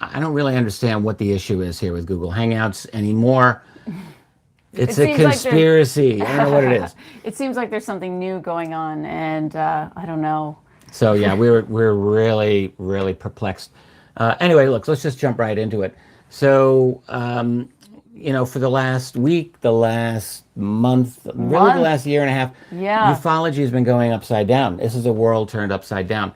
I don't really understand what the issue is here with Google Hangouts anymore. It's a seems like conspiracy. I don't know what it is. It seems like there's something new going on, and I don't know. So yeah, we're really really perplexed. Anyway, look, let's just jump right into it. So for the last week, the last month, really the last year and a half, Yeah. ufology has been going upside down. This is a world turned upside down.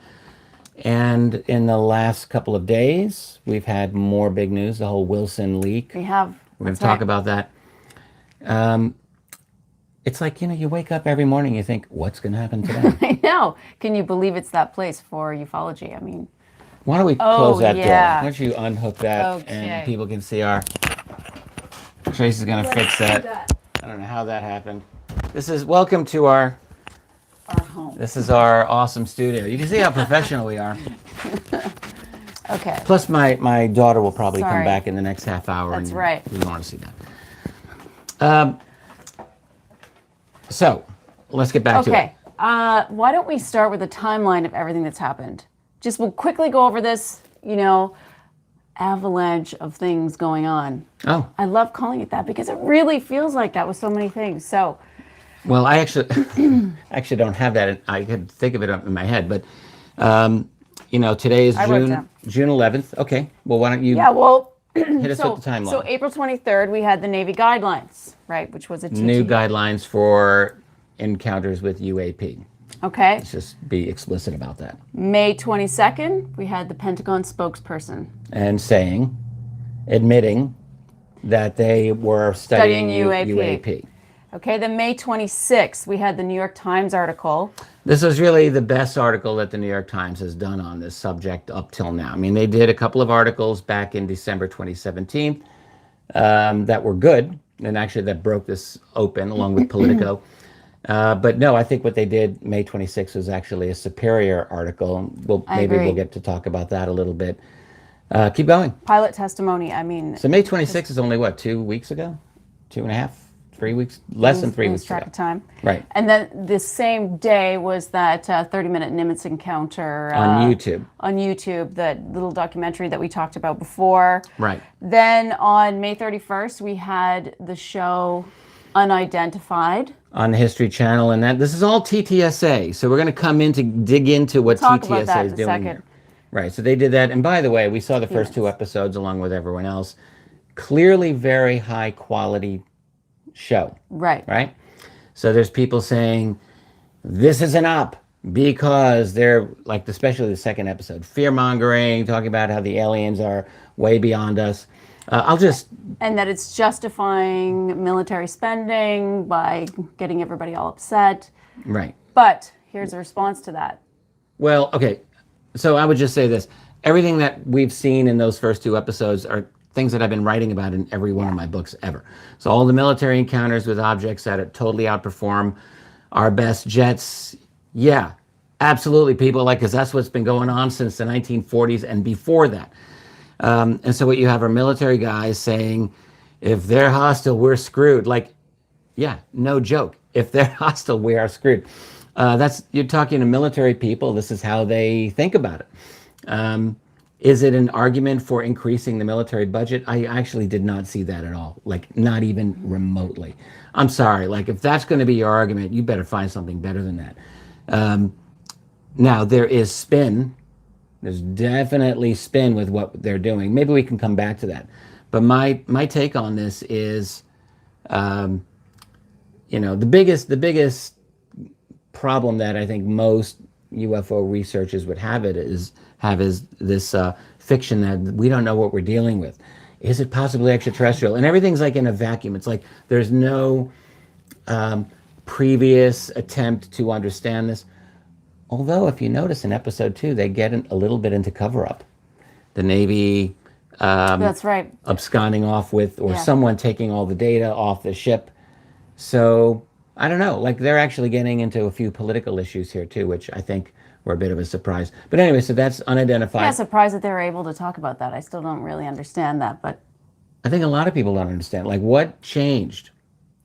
And in the last couple of days, we've had more big news. The whole Wilson leak. We have. We're going to talk about that. It's like, you wake up every morning, you think, what's going to happen today? I know. Can you believe it's that place for ufology? I mean, why don't we close that door? yeah. Why don't you unhook that and people can see our... Tracey's going to fix that. I don't know how that happened. Welcome to our home. This is our awesome studio. You can see how professional we are. Okay. Plus, my daughter will probably come back in the next half hour. That's right. We don't want to see that. So, let's get back to it. Okay. Why don't we start with a timeline of everything that's happened? We'll quickly go over this, avalanche of things going on. Oh. I love calling it that because it really feels like that with so many things. So. Well, I actually don't have that. I could think of it in my head, but today is June 11th. Okay. Well, why don't you? Yeah. Well. Hit us with the timeline. So April 23rd, we had the Navy guidelines, right, which was a new guidelines for encounters with UAP. Okay. Let's just be explicit about that. May 22nd, we had the Pentagon spokesperson. And admitting that they were studying UAP. Okay, then May 26th, we had the New York Times article. This is really the best article that the New York Times has done on this subject up till now. I mean, they did a couple of articles back in December 2017 that were good, and actually that broke this open along with Politico. But no, I think what they did May 26th was actually a superior article. Maybe we'll get to talk about that a little bit. Keep going. Pilot testimony, So May 26th is only, 2 weeks ago? 2.5? 3 weeks, less than 3 weeks track ago. Of time. Right. And then the same day was that 30-minute Nimitz encounter. On YouTube. On YouTube, that little documentary that we talked about before. Right. Then on May 31st, we had the show Unidentified. On the History Channel, and this is all TTSA. So we're going to come in to dig into what TTSA is doing here. Right, so they did that. And by the way, we saw the first 2 episodes along with everyone else. Clearly very high quality show. Right? So there's people saying, this is an op because they're, especially the second episode, fear-mongering, talking about how the aliens are way beyond us. And that it's justifying military spending by getting everybody all upset. Right. But here's a response to that. Well, okay. So I would just say this. Everything that we've seen in those first 2 episodes are things that I've been writing about in every one of my books ever. So all the military encounters with objects that totally outperform our best jets. Yeah, absolutely, people. Because that's what's been going on since the 1940s and before that. And so what you have are military guys saying, if they're hostile, we're screwed. Yeah, no joke. If they're hostile, we are screwed. You're talking to military people. This is how they think about it. Is it an argument for increasing the military budget? I actually did not see that at all. Not even remotely. I'm sorry. If that's going to be your argument, you better find something better than that. Now, there is spin. There's definitely spin with what they're doing. Maybe we can come back to that. But my take on this is, the biggest problem that I think most UFO researchers would have is this fiction that we don't know what we're dealing with. Is it possibly extraterrestrial? And everything's in a vacuum. It's there's no previous attempt to understand this. Although, if you notice in episode 2, they get a little bit into cover-up. The Navy that's right. absconding off with, or someone taking all the data off the ship. So, I don't know. They're actually getting into a few political issues here, too, which I think were a bit of a surprise. But anyway, so that's unidentified. Yeah, surprised that they were able to talk about that. I still don't really understand that, but... I think a lot of people don't understand. What changed?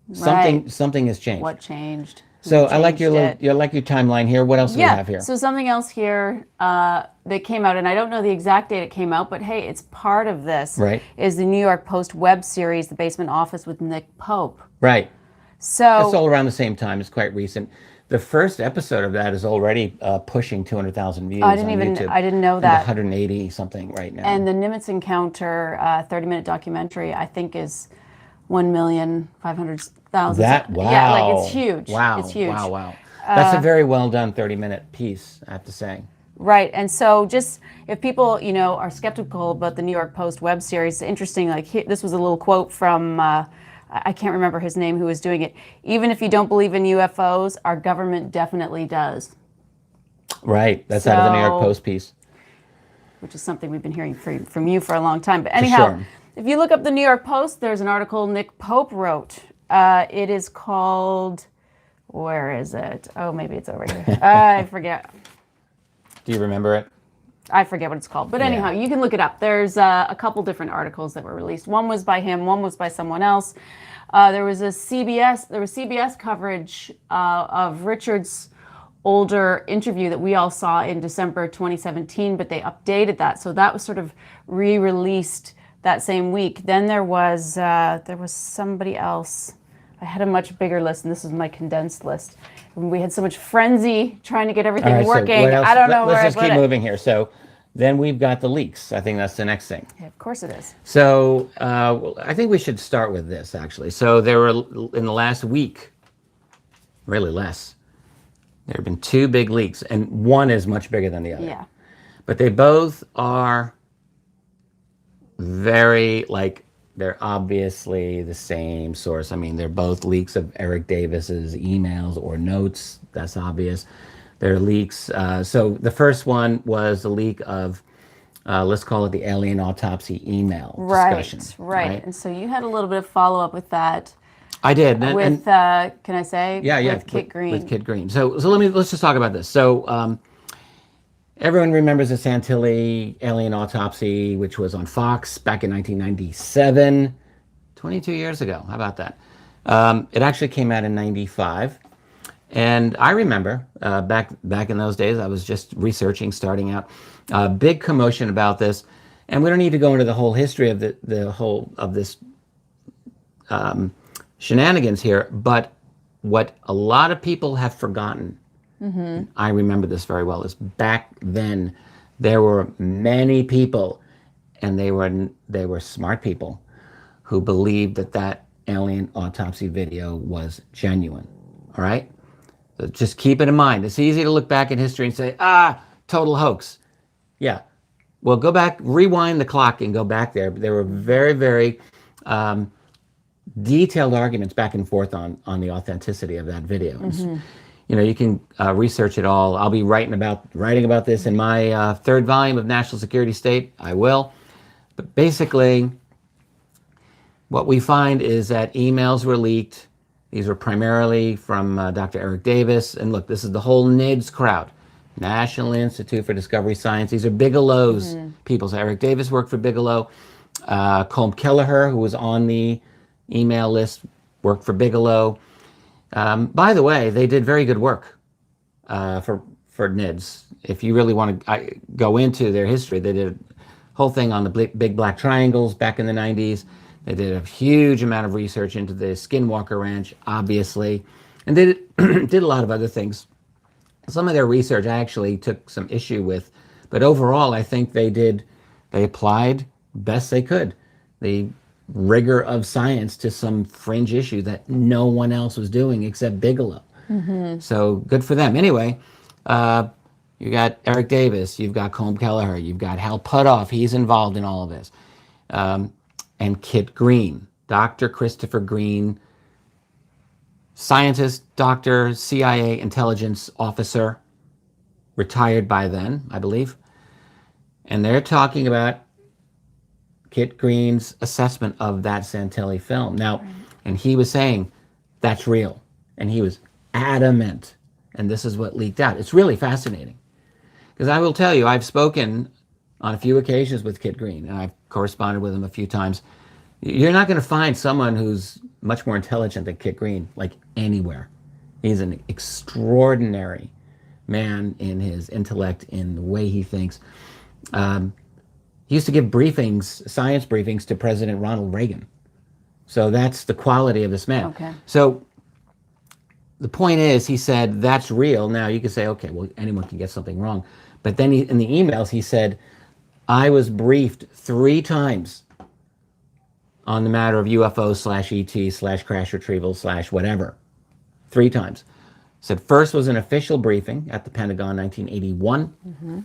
Right. Something has changed. What changed? So I like changed it. you like your timeline here. What else do we have here? So something else here that came out, and I don't know the exact date it came out, but hey, it's part of this. Right. Is the New York Post web series, The Basement Office with Nick Pope. Right. So It's all around the same time. It's quite recent. The first episode of that is already pushing 200,000 views on YouTube. I didn't know And that. 180 something right now. And the Nimitz Encounter 30-minute documentary, I think, is 1,500,000. Wow. Yeah, like it's huge. Wow. It's huge. Wow. That's a very well done 30-minute piece, I have to say. Right. And so just if people, are skeptical about the New York Post web series, interesting, like this was a little quote from, I can't remember his name who was doing it. Even if you don't believe in UFOs, our government definitely does. Right. That's out of the New York Post piece. Which is something we've been hearing from you for a long time. But anyhow, if you look up the New York Post, there's an article Nick Pope wrote. It is called, where is it? Oh, maybe it's over here. I forget. Do you remember it? I forget what it's called. But anyhow, you can look it up. There's a couple different articles that were released. One was by him, one was by someone else. There was CBS coverage of Richard's older interview that we all saw in December 2017, but they updated that. So that was sort of re-released that same week. Then there was somebody else. I had a much bigger list, and this is my condensed list. We had so much frenzy trying to get everything working. So I don't know where I put it. Let's just keep moving here. So then we've got the leaks. I think that's the next thing. Yeah, of course it is. So I think we should start with this, actually. So there were, in the last week, really less, there have been 2 big leaks, and one is much bigger than the other. Yeah. But they both are very, they're obviously the same source. I mean, they're both leaks of Eric Davis's emails or notes. That's obvious. They're leaks. So the first one was a leak of, let's call it the alien autopsy email discussion. Right. And so you had a little bit of follow-up with that. I did. With, can I say? Yeah. With Kit Green. With Kit Green. So let's just talk about this. So everyone remembers the Santilli alien autopsy, which was on Fox back in 1997, 22 years ago. How about that? It actually came out in 95. And I remember back in those days, I was just researching, starting out, big commotion about this. And we don't need to go into the whole history of the whole of this shenanigans here, but what a lot of people have forgotten, I remember this very well, is back then there were many people, and they were smart people, who believed that alien autopsy video was genuine. All right? So just keep it in mind. It's easy to look back in history and say, total hoax. Yeah. Well, go back, rewind the clock and go back there. There were very, very detailed arguments back and forth on the authenticity of that video. You can research it all. I'll be writing about this in my 3rd volume of National Security State. I will. But basically, what we find is that emails were leaked. These were primarily from Dr. Eric Davis. And look, this is the whole NIDS crowd, National Institute for Discovery Science. These are Bigelow's people. So Eric Davis worked for Bigelow. Colm Kelleher, who was on the email list, worked for Bigelow. By the way, they did very good work for NIDS. If you really want to go into their history, they did a whole thing on the big black triangles back in the 90s. They did a huge amount of research into the Skinwalker Ranch, obviously, and they did a lot of other things. Some of their research I actually took some issue with, but overall I think they applied best they could the rigor of science to some fringe issue that no one else was doing except Bigelow. So good for them. Anyway, you got Eric Davis, you've got Colm Kelleher, you've got Hal Puthoff, he's involved in all of this. And Kit Green, Dr. Christopher Green, scientist, doctor, CIA intelligence officer, retired by then, I believe. And they're talking about Kit Green's assessment of that Santilli film. Now, and he was saying, that's real. And he was adamant. And this is what leaked out. It's really fascinating. Because I will tell you, I've spoken on a few occasions with Kit Green, and I've corresponded with him a few times. You're not going to find someone who's much more intelligent than Kit Green, like anywhere. He's an extraordinary man in his intellect, in the way he thinks. He used to give briefings, science briefings, to President Ronald Reagan. So that's the quality of this man. Okay. So the point is, he said, that's real. Now you could say, okay, well, anyone can get something wrong. But then in the emails, he said, I was briefed 3 times on the matter of UFO/ET/crash retrieval/whatever. 3 times. Said first was an official briefing at the Pentagon, 1981. Mm-hmm.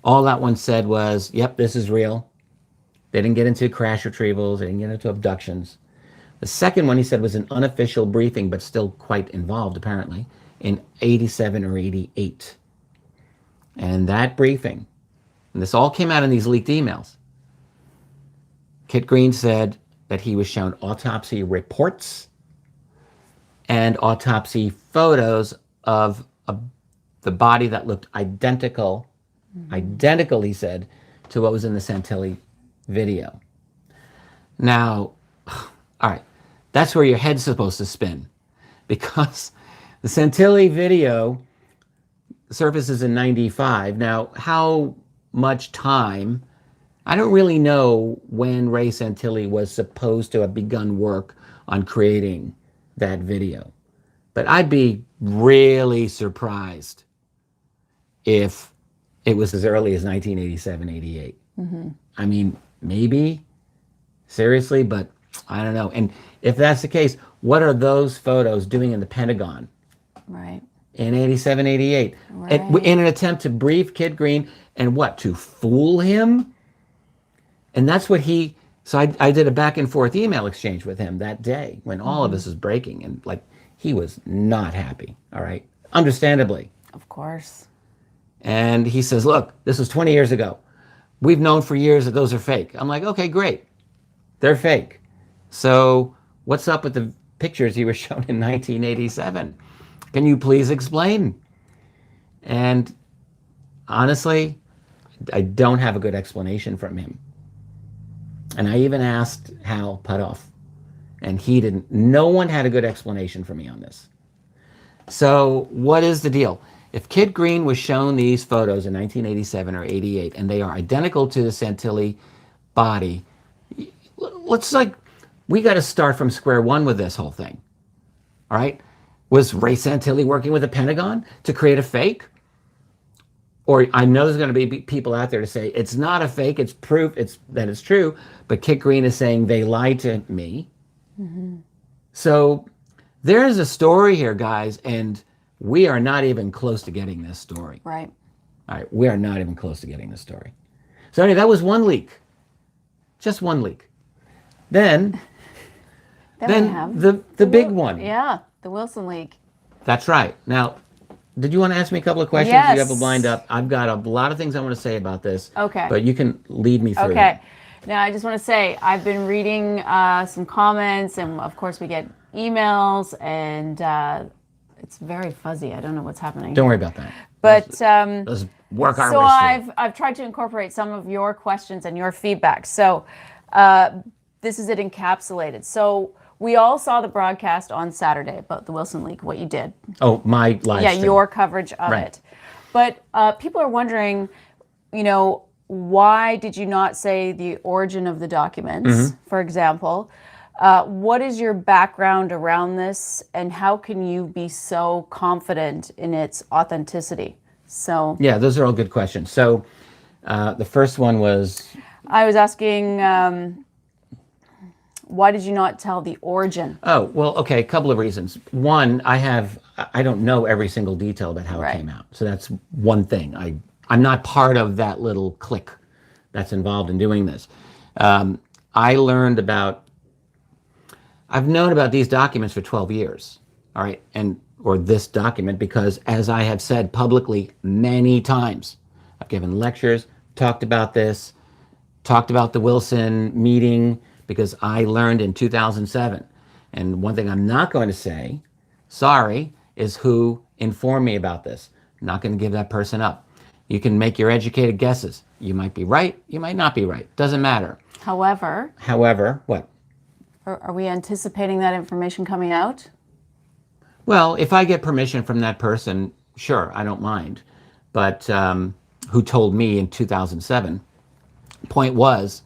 All that one said was, yep, this is real. They didn't get into crash retrievals. They didn't get into abductions. The second one, he said, was an unofficial briefing, but still quite involved, apparently, in 87 or 88. And that briefing, and this all came out in these leaked emails, Kit Green said that he was shown autopsy reports and autopsy photos of the body that looked identical, he said, to what was in the Santilli video. Now, all right, that's where your head's supposed to spin, because the Santilli video surfaces in 95. Now, how much time, I don't really know when Ray Santilli was supposed to have begun work on creating that video, but I'd be really surprised if it was as early as 1987, 88. Mm-hmm. I mean, maybe, seriously, but I don't know. And if that's the case, what are those photos doing in the Pentagon? Right. In 87, 88. Right. In an attempt to brief Kit Green and what? To fool him? And that's what so I did a back and forth email exchange with him that day when all of this was breaking. And like, he was not happy, all right? Understandably. Of course. And he says, look, this was 20 years ago. We've known for years that those are fake. I'm like, okay, great. They're fake. So what's up with the pictures you were shown in 1987? Can you please explain? And honestly, I don't have a good explanation from him. And I even asked Hal Puthoff, and he didn't. No one had a good explanation for me on this. So what is the deal? If Kit Green was shown these photos in 1987 or 88, and they are identical to the Santilli body, we got to start from square one with this whole thing. All right? Was Ray Santilli working with the Pentagon to create a fake? Or I know there's going to be people out there to say, it's not a fake, it's proof that it's true, but Kit Green is saying they lied to me. Mm-hmm. So there is a story here, guys, and we are not even close to getting this story. Right. All right, we are not even close to getting this story. So anyway, that was one leak. Just one leak. Then the big one. Yeah, the Wilson leak. That's right. Now, did you want to ask me a couple of questions? Yes. You have them lined up. I've got a lot of things I want to say about this. Okay. But you can lead me through. Okay. Now, I just want to say, I've been reading some comments, and of course we get emails, and it's very fuzzy. I don't know what's happening. Don't worry about that. But let's work our way through. So I've tried to incorporate some of your questions and your feedback. So this is it encapsulated. So we all saw the broadcast on Saturday about the Wilson leak, what you did. Oh, my live stream. Your coverage of it. But people are wondering, why did you not say the origin of the documents, for example? What is your background around this, and how can you be so confident in its authenticity? So yeah, those are all good questions. So the first one was, I was asking, why did you not tell the origin? Oh, well, okay, a couple of reasons. One, I don't know every single detail about how it came out. So that's one thing. I'm not part of that little clique that's involved in doing this. I've known about these documents for 12 years, all right, or this document, because as I have said publicly many times, I've given lectures, talked about this, talked about the Wilson meeting, because I learned in 2007. And one thing I'm not going to say, sorry, is who informed me about this. I'm not going to give that person up. You can make your educated guesses. You might be right, you might not be right. Doesn't matter. However, what? Are we anticipating that information coming out? Well, if I get permission from that person, sure, I don't mind. But who told me in 2007? Point was,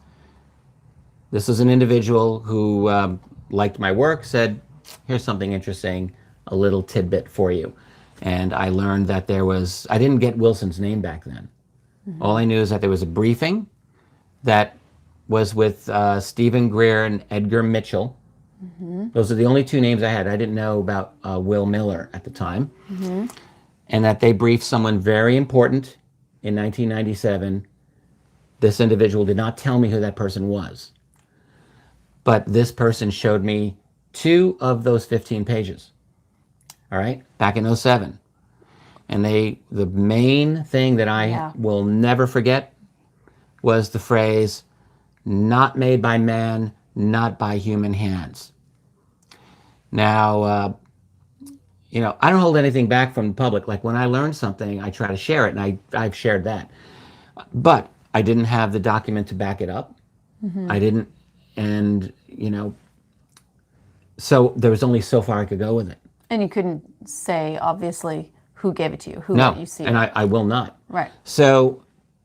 this was an individual who liked my work, said, here's something interesting, a little tidbit for you. And I learned that I didn't get Wilson's name back then. Mm-hmm. All I knew is that there was a briefing that was with Stephen Greer and Edgar Mitchell. Mm-hmm. Those are the only two names I had. I didn't know about Will Miller at the time. Mm-hmm. And that they briefed someone very important in 1997. This individual did not tell me who that person was. But this person showed me 2 of those 15 pages. All right, back in 2007. And the main thing that I will never forget was the phrase, not made by man, not by human hands. Now, I don't hold anything back from the public. Like when I learn something, I try to share it, and I've shared that. But I didn't have the document to back it up. Mm-hmm. I didn't, and, so there was only so far I could go with it. And you couldn't say, obviously, who gave it to you, who no, let you see and it. I will not. Right. So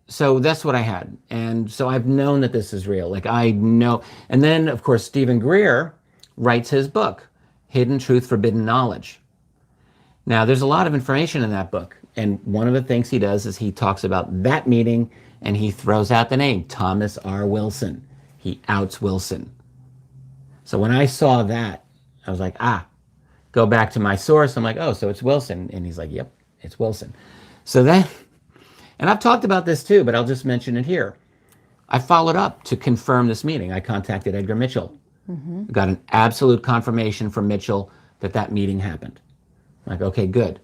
that's what I had. And so I've known that this is real. Like I know. And then, of course, Stephen Greer writes his book, Hidden Truth, Forbidden Knowledge. Now, there's a lot of information in that book. And one of the things he does is he talks about that meeting, and he throws out the name, Thomas R. Wilson. He outs Wilson. So when I saw that, I was like, go back to my source. I'm like, oh, so it's Wilson. And he's like, yep, it's Wilson. So then, and I've talked about this too, but I'll just mention it here. I followed up to confirm this meeting. I contacted Edgar Mitchell. Mm-hmm. Got an absolute confirmation from Mitchell that meeting happened. I'm like, okay, good.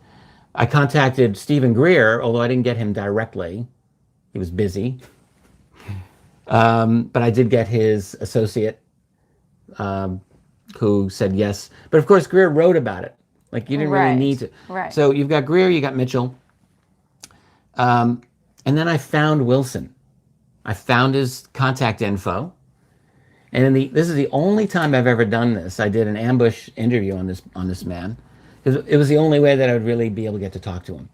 I contacted Stephen Greer, although I didn't get him directly. He was busy. But I did get his associate, who said yes. But of course, Greer wrote about it. Like you didn't really need to. Right. So you've got Greer, you got Mitchell. And then I found Wilson. I found his contact info. And this is the only time I've ever done this. I did an ambush interview on this man. Because it was the only way that I would really be able to get to talk to him.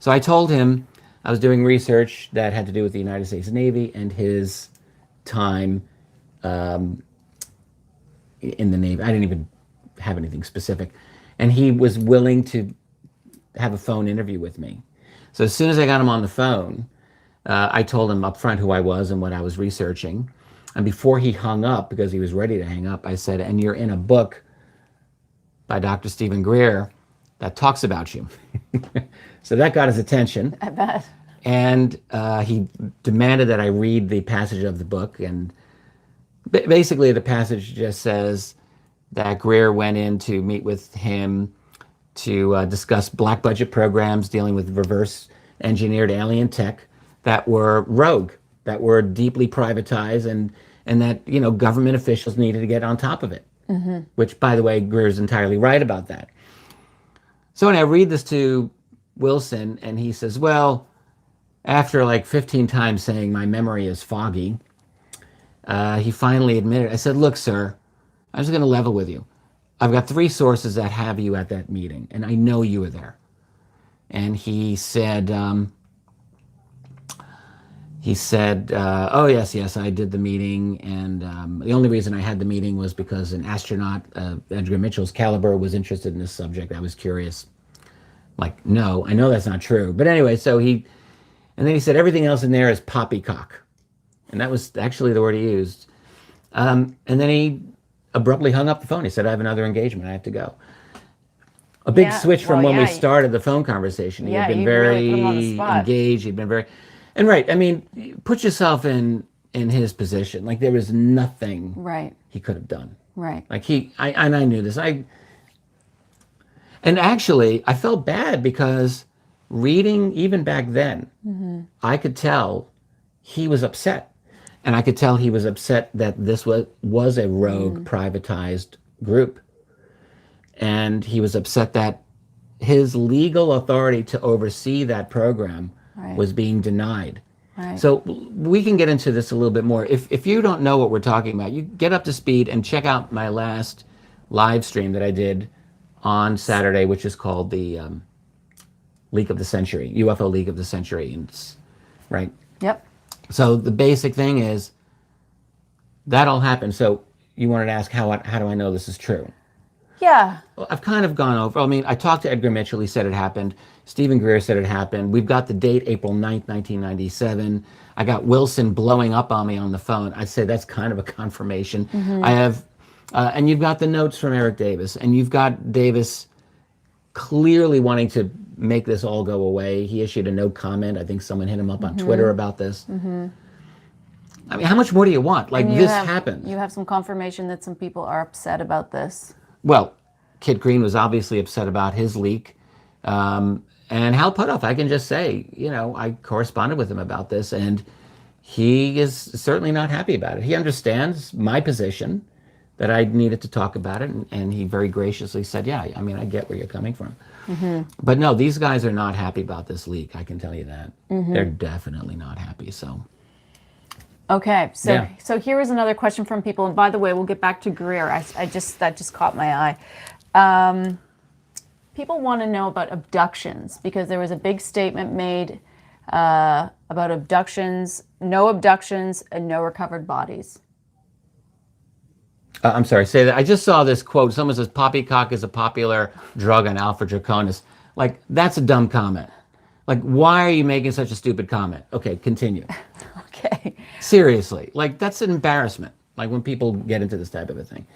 So I told him I was doing research that had to do with the United States Navy and his time in the Navy. I didn't even have anything specific. And he was willing to have a phone interview with me. So as soon as I got him on the phone, I told him up front who I was and what I was researching. And before he hung up, because he was ready to hang up, I said, and you're in a book by Dr. Stephen Greer that talks about you. So that got his attention. I bet. And he demanded that I read the passage of the book. And basically the passage just says that Greer went in to meet with him to discuss black budget programs dealing with reverse engineered alien tech that were rogue, that were deeply privatized, and that, government officials needed to get on top of it. Mm-hmm. Which, by the way, Greer's entirely right about that. So when I read this to Wilson, and he says, well, after like 15 times saying my memory is foggy, he finally admitted. I said, look, sir, I'm just going to level with you. I've got 3 sources that have you at that meeting, and I know you were there. And he said, oh, yes, I did the meeting. And the only reason I had the meeting was because an astronaut, Edgar Mitchell's caliber, was interested in this subject. I was curious. Like, no, I know that's not true. But anyway, and then he said, everything else in there is poppycock. And that was actually the word he used. And then he abruptly hung up the phone. He said, I have another engagement. I have to go. A big switch from when we started the phone conversation. He had been very engaged. He'd been very... And right, I mean, put yourself in his position. Like there was nothing he could have done. Right. Like I knew this. And actually, I felt bad because reading even back then, mm-hmm. I could tell he was upset. And I could tell he was upset that this was a rogue, privatized group. And he was upset that his legal authority to oversee that program was being denied. Right. So we can get into this a little bit more. If you don't know what we're talking about, you get up to speed and check out my last live stream that I did on Saturday, which is called the Leak of the Century, UFO Leak of the Century, and right. Yep. So the basic thing is that all happened. So you wanted to ask how do I know this is true? Yeah. Well, I've kind of gone over. I mean, I talked to Edgar Mitchell. He said it happened. Stephen Greer said it happened. We've got the date, April 9th, 1997. I got Wilson blowing up on me on the phone. I said that's kind of a confirmation. I have, and you've got the notes from Eric Davis, and you've got Davis clearly wanting to make this all go away. He issued a no comment. I think someone hit him up on Twitter about this. I mean, how much more do you want? Like, this happened. You have some confirmation that some people are upset about this. Well, Kit Green was obviously upset about his leak. And Hal Puthoff, I can just say, you know, I corresponded with him about this, and he is certainly not happy about it. He understands my position that I needed to talk about it, and he very graciously said, yeah, I mean, I get where you're coming from. But no, these guys are not happy about this leak, I can tell you that. They're definitely not happy, so... Okay, so here is another question from people, and by the way, we'll get back to Greer. That just caught my eye. People want to know about abductions because there was a big statement made about abductions, and no recovered bodies. I'm sorry, say that. I just saw this quote. Someone says poppycock is a popular drug on Alpha Draconis. Like, that's a dumb comment. Like, why are you making such a stupid comment? Okay, continue. Okay. Seriously, like, that's an embarrassment. Like, when people get into this type of a thing.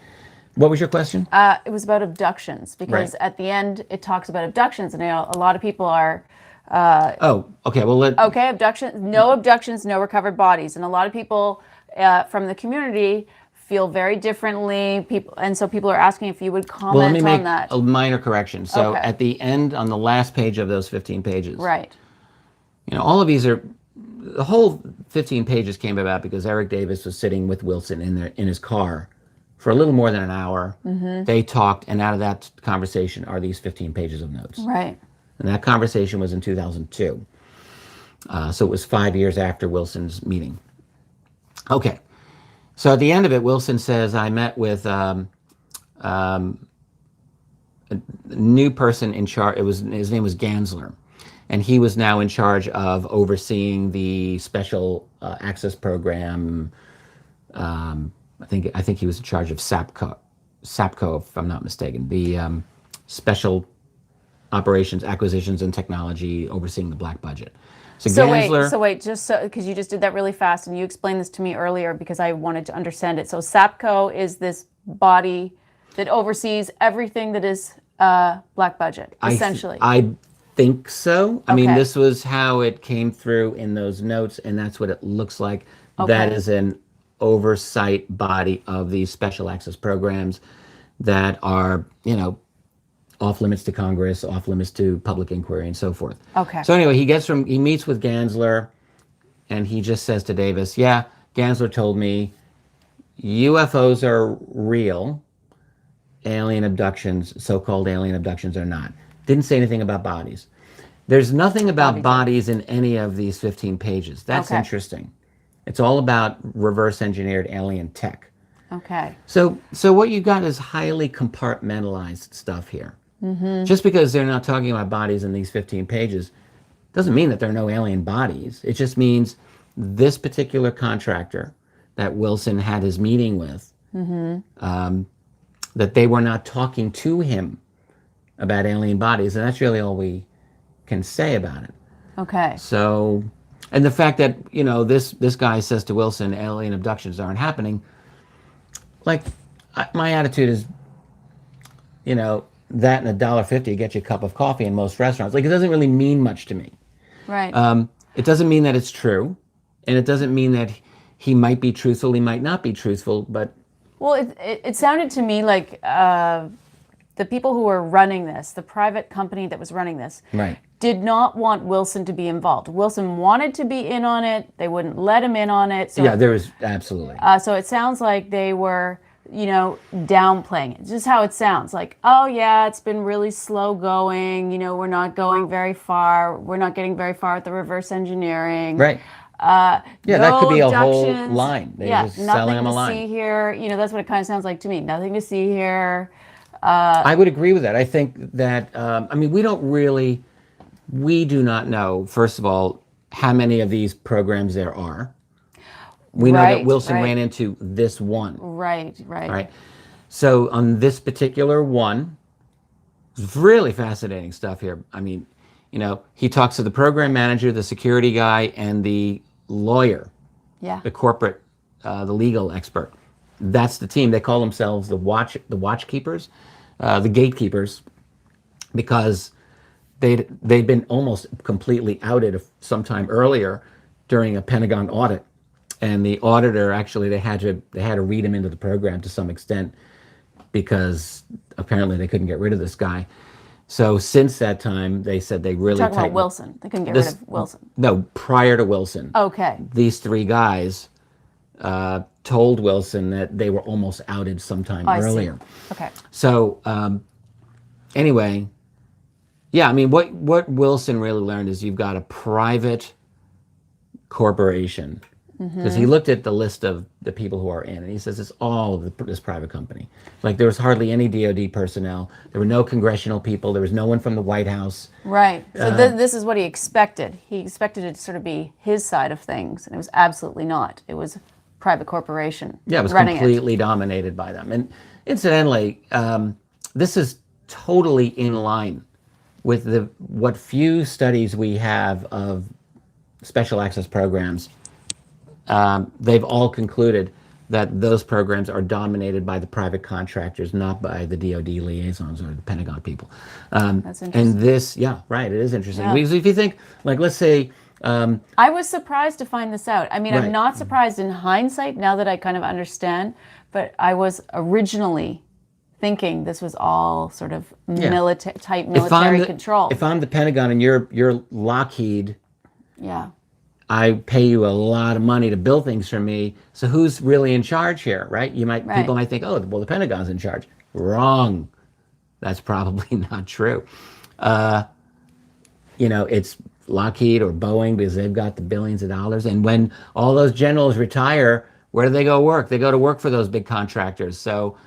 What was your question? It was about abductions because at the end it talks about abductions, and you know, a lot of people are. Oh, okay. Well, abductions, no recovered bodies, and a lot of people from the community feel very differently. So people are asking if you would comment well, let me make on that. a minor correction. So at the end, on the last page of those 15 pages, right? You know, all of these are. The whole 15 pages came about because Eric Davis was sitting with Wilson in his car for a little more than an hour. They talked, and out of that conversation are these 15 pages of notes. Right. And that conversation was in 2002. So it was 5 years after Wilson's meeting. Okay. So at the end of it, Wilson says, I met with a new person in charge. His name was Gansler. And he was now in charge of overseeing the special access program. I think he was in charge of SAPCO, if I'm not mistaken, the Special Operations, Acquisitions, and Technology, overseeing the black budget. So wait, just because you just did that really fast, and you explained this to me earlier because I wanted to understand it. So SAPCO is this body that oversees everything that is black budget, essentially. I think so. I mean, this was how it came through in those notes, and that's what it looks like. That is an oversight body of these special access programs that are, you know, off limits to Congress, off limits to public inquiry, and so forth. Okay. So anyway, he meets with Gansler, and he just says to Davis, yeah, Gansler told me UFOs are real, alien abductions, so-called alien abductions are not. Didn't say anything about bodies. There's nothing about bodies in any of these 15 pages. That's interesting. It's all about reverse engineered alien tech. Okay. So what you got is highly compartmentalized stuff here. Just because they're not talking about bodies in these 15 pages doesn't mean that there are no alien bodies. It just means this particular contractor that Wilson had his meeting with, that they were not talking to him about alien bodies, and that's really all we can say about it. Okay. So, and the fact that, you know, this guy says to Wilson, alien abductions aren't happening, like, my attitude is, you know, that and $1.50 get you a cup of coffee in most restaurants. Like, it doesn't really mean much to me. Right. It doesn't mean that it's true, and it doesn't mean that he might be truthful, he might not be truthful, but... Well, it sounded to me like the people who were running this, the private company that was running this, did not want Wilson to be involved. Wilson wanted to be in on it. They wouldn't let him in on it. So, yeah, there was, absolutely. So it sounds like they were, you know, downplaying it. It's just how it sounds. Like, oh, yeah, it's been really slow going. You know, we're not going very far. We're not getting very far with the reverse engineering. Right. Yeah, that could be a whole line. They're just selling them a line. Nothing to see here. You know, that's what it kind of sounds like to me. Nothing to see here. I would agree with that. I think that, I mean, we do not know, first of all, how many of these programs there are. We know that Wilson ran into this one. Right. All right. So on this particular one, it's really fascinating stuff here. I mean, he talks to the program manager, the security guy, and the lawyer, the corporate, the legal expert. That's the team. They call themselves the watch keepers, the gatekeepers, because they'd been almost completely outed sometime earlier during a Pentagon audit, and the auditor actually they had to read him into the program to some extent because apparently they couldn't get rid of this guy. So since that time, they said they really talking about Wilson. They couldn't get rid of Wilson. No, prior to Wilson. Okay. These three guys told Wilson that they were almost outed sometime earlier. See. Okay. So anyway, yeah, I mean, what Wilson really learned is you've got a private corporation, because he looked at the list of the people who are in, and he says it's all of this private company. Like there was hardly any DOD personnel. There were no congressional people. There was no one from the White House. Right. So this is what he expected. He expected it to sort of be his side of things, and it was absolutely not. It was a private corporation. Yeah, it was completely dominated by them. And incidentally, this is totally in line with what few studies we have of special access programs. They've all concluded that those programs are dominated by the private contractors, not by the DoD liaisons or the Pentagon people. That's interesting. And this, it is interesting. Yeah. Because if you think, like, let's say... I was surprised to find this out. I mean, I'm not surprised in hindsight, now that I kind of understand, but I was originally thinking this was all sort of military control. If I'm the Pentagon and you're Lockheed... Yeah. I pay you a lot of money to build things for me. So who's really in charge here, right? People might think, oh, well, the Pentagon's in charge. Wrong. That's probably not true. It's Lockheed or Boeing because they've got the billions of dollars. And when all those generals retire, where do they go work? They go to work for those big contractors. So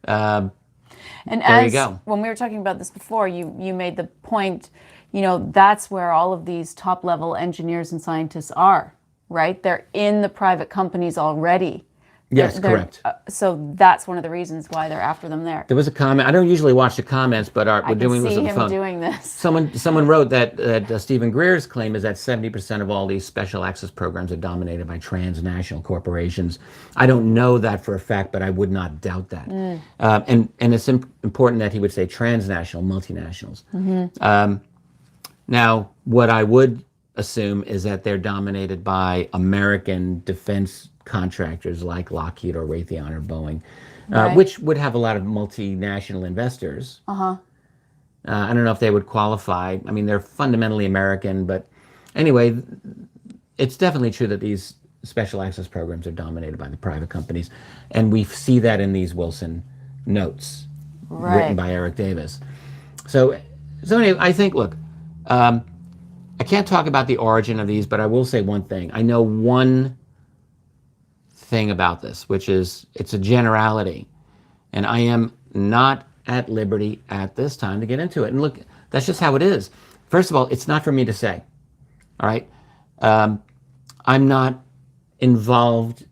there you go. When we were talking about this before, you made the point, that's where all of these top-level engineers and scientists are, right? They're in the private companies already. Yes, correct. So that's one of the reasons why they're after them there. There was a comment. I don't usually watch the comments, but we're doing this on the phone. I can see him doing this. Someone wrote that Stephen Greer's claim is that 70% of all these special access programs are dominated by transnational corporations. I don't know that for a fact, but I would not doubt that. And it's important that he would say transnational, multinationals. Now, what I would assume is that they're dominated by American defense contractors like Lockheed or Raytheon or Boeing, which would have a lot of multinational investors. I don't know if they would qualify. I mean, they're fundamentally American, but anyway, it's definitely true that these special access programs are dominated by the private companies, and we see that in these Wilson notes written by Eric Davis. So anyway, I think, look, I can't talk about the origin of these, but I will say one thing. I know one thing about this, which is it's a generality, and I am not at liberty at this time to get into it. And look, that's just how it is. First of all, it's not for me to say. All right, I'm not involved.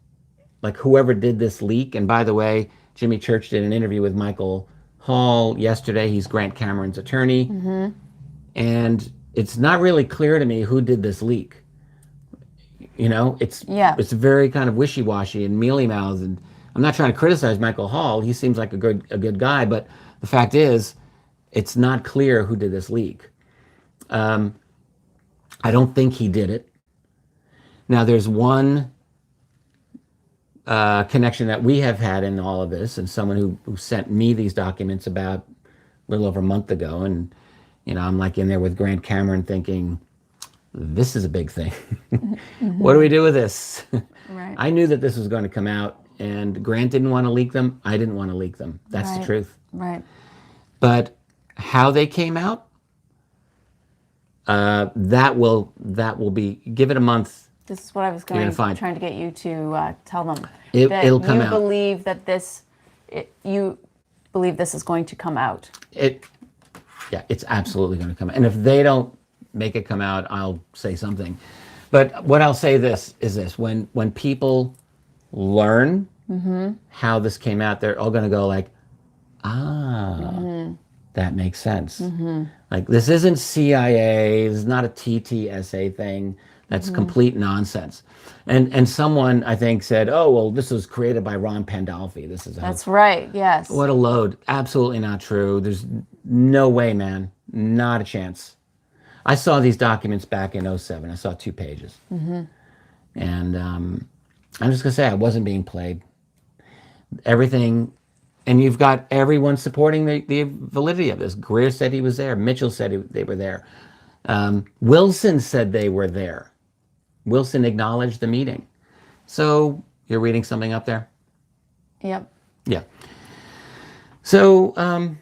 Like whoever did this leak, and by the way, Jimmy Church did an interview with Michael Hall yesterday. He's Grant Cameron's attorney. And it's not really clear to me who did this leak. It's very kind of wishy-washy and mealy-mouthed. And I'm not trying to criticize Michael Hall. He seems like a good guy, but the fact is, it's not clear who did this leak. I don't think he did it. Now, there's one connection that we have had in all of this, and someone who sent me these documents about a little over a month ago, and I'm like in there with Grant Cameron thinking, this is a big thing. What do we do with this? Right. I knew that this was going to come out, and Grant didn't want to leak them. I didn't want to leak them. That's the truth. Right. But how they came out, that will be, give it a month. This is what I was trying to get you to tell them. It'll come out. You believe that believe this is going to come out. Yeah, it's absolutely going to come out. And if they don't make it come out, I'll say something. But what I'll say is this: when people learn how this came out, they're all going to go like, that makes sense. Like, this isn't CIA, this is not a TTSA thing. That's complete nonsense. And someone, I think, said, oh, well, this was created by Ron Pandolfi. This is That's right, yes. What a load. Absolutely not true. There's no way, man. Not a chance. I saw these documents back in 2007. I saw 2 pages. And I'm just going to say, I wasn't being played. Everything, and you've got everyone supporting the validity of this. Greer said he was there. Mitchell said they were there. Wilson said they were there. Wilson acknowledged the meeting. So you're reading something up there? Yep. Yeah. So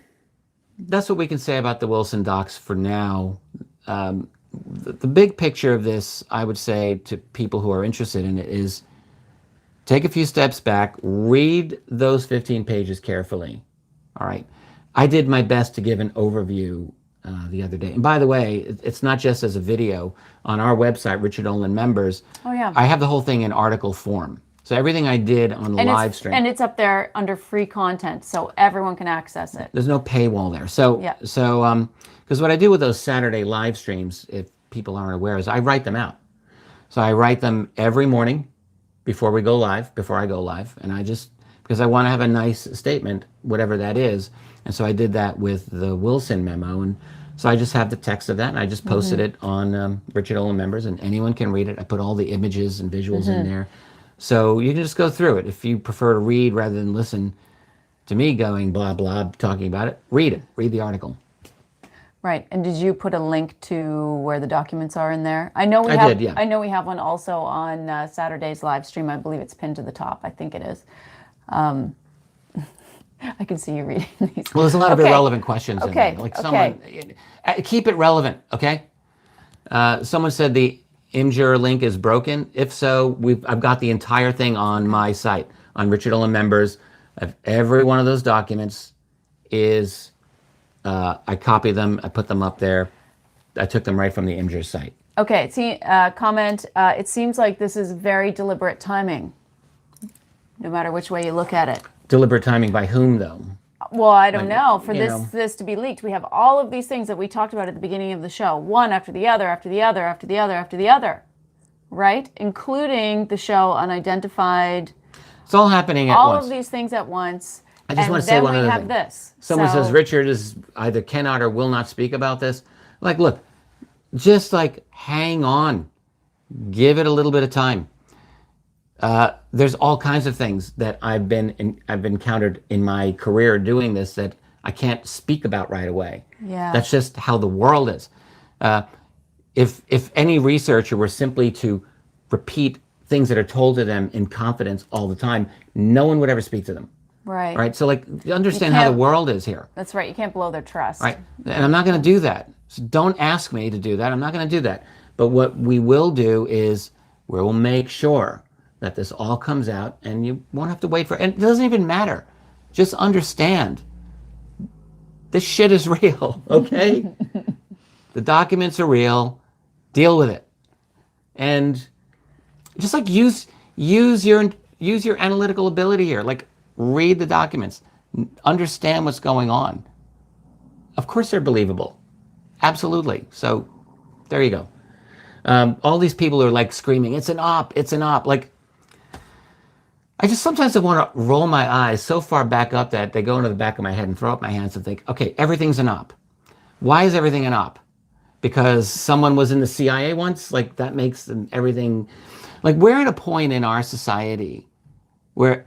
that's what we can say about the Wilson docs for now. The big picture of this, I would say to people who are interested in it, is take a few steps back, read those 15 pages carefully. All right. I did my best to give an overview the other day. And by the way, it's not just as a video. On our website, Richard Dolan Members, I have the whole thing in article form. So everything I did on the live stream. And it's up there under free content, so everyone can access it. There's no paywall there. So, because what I do with those Saturday live streams, if people aren't aware, is I write them out. So I write them every morning before I go live, and I just, because I want to have a nice statement, whatever that is. And so I did that with the Wilson memo. And so I just have the text of that, and I just posted it on Richard Dolan Members, and anyone can read it. I put all the images and visuals in there. So you can just go through it. If you prefer to read rather than listen to me going blah, blah, talking about it, read it. Read the article. Right. And did you put a link to where the documents are in there? I know did, yeah. I know we have one also on Saturday's live stream. I believe it's pinned to the top. I think it is. I can see you reading these. Well, there's a lot of irrelevant questions in there. Like someone, keep it relevant, okay? Someone said the Imgur link is broken. If so, I've got the entire thing on my site, on Richard Dolan Members. Every one of those documents is, I copy them, I put them up there. I took them right from the Imgur site. Okay, see, comment, it seems like this is very deliberate timing, no matter which way you look at it. Deliberate timing by whom, though? Well, I don't know. For this to be leaked, we have all of these things that we talked about at the beginning of the show, one after the other, after the other, after the other, after the other, right? Including the show Unidentified. It's all happening at once. All of these things at once. I just want to say one other thing. And then we have this. Someone says Richard is either cannot or will not speak about this. Like, look, just like hang on. Give it a little bit of time. There's all kinds of things that I've encountered in my career doing this that I can't speak about right away. Yeah. That's just how the world is. If any researcher were simply to repeat things that are told to them in confidence all the time, no one would ever speak to them. Right. Right. So like, understand how the world is here. That's right. You can't blow their trust. Right. And I'm not going to do that. So don't ask me to do that. I'm not going to do that. But what we will do is we will make sure that this all comes out, and you won't have to wait for it. And it doesn't even matter. Just understand. This shit is real, okay? The documents are real. Deal with it. And just like use your analytical ability here. Like, read the documents. Understand what's going on. Of course they're believable. Absolutely. So there you go. All these people are like screaming, it's an op, it's an op. Like, I just sometimes want to roll my eyes so far back up that they go into the back of my head and throw up my hands and think, okay, everything's an op. Why is everything an op? Because someone was in the CIA once? Like, that makes everything... Like, we're at a point in our society where,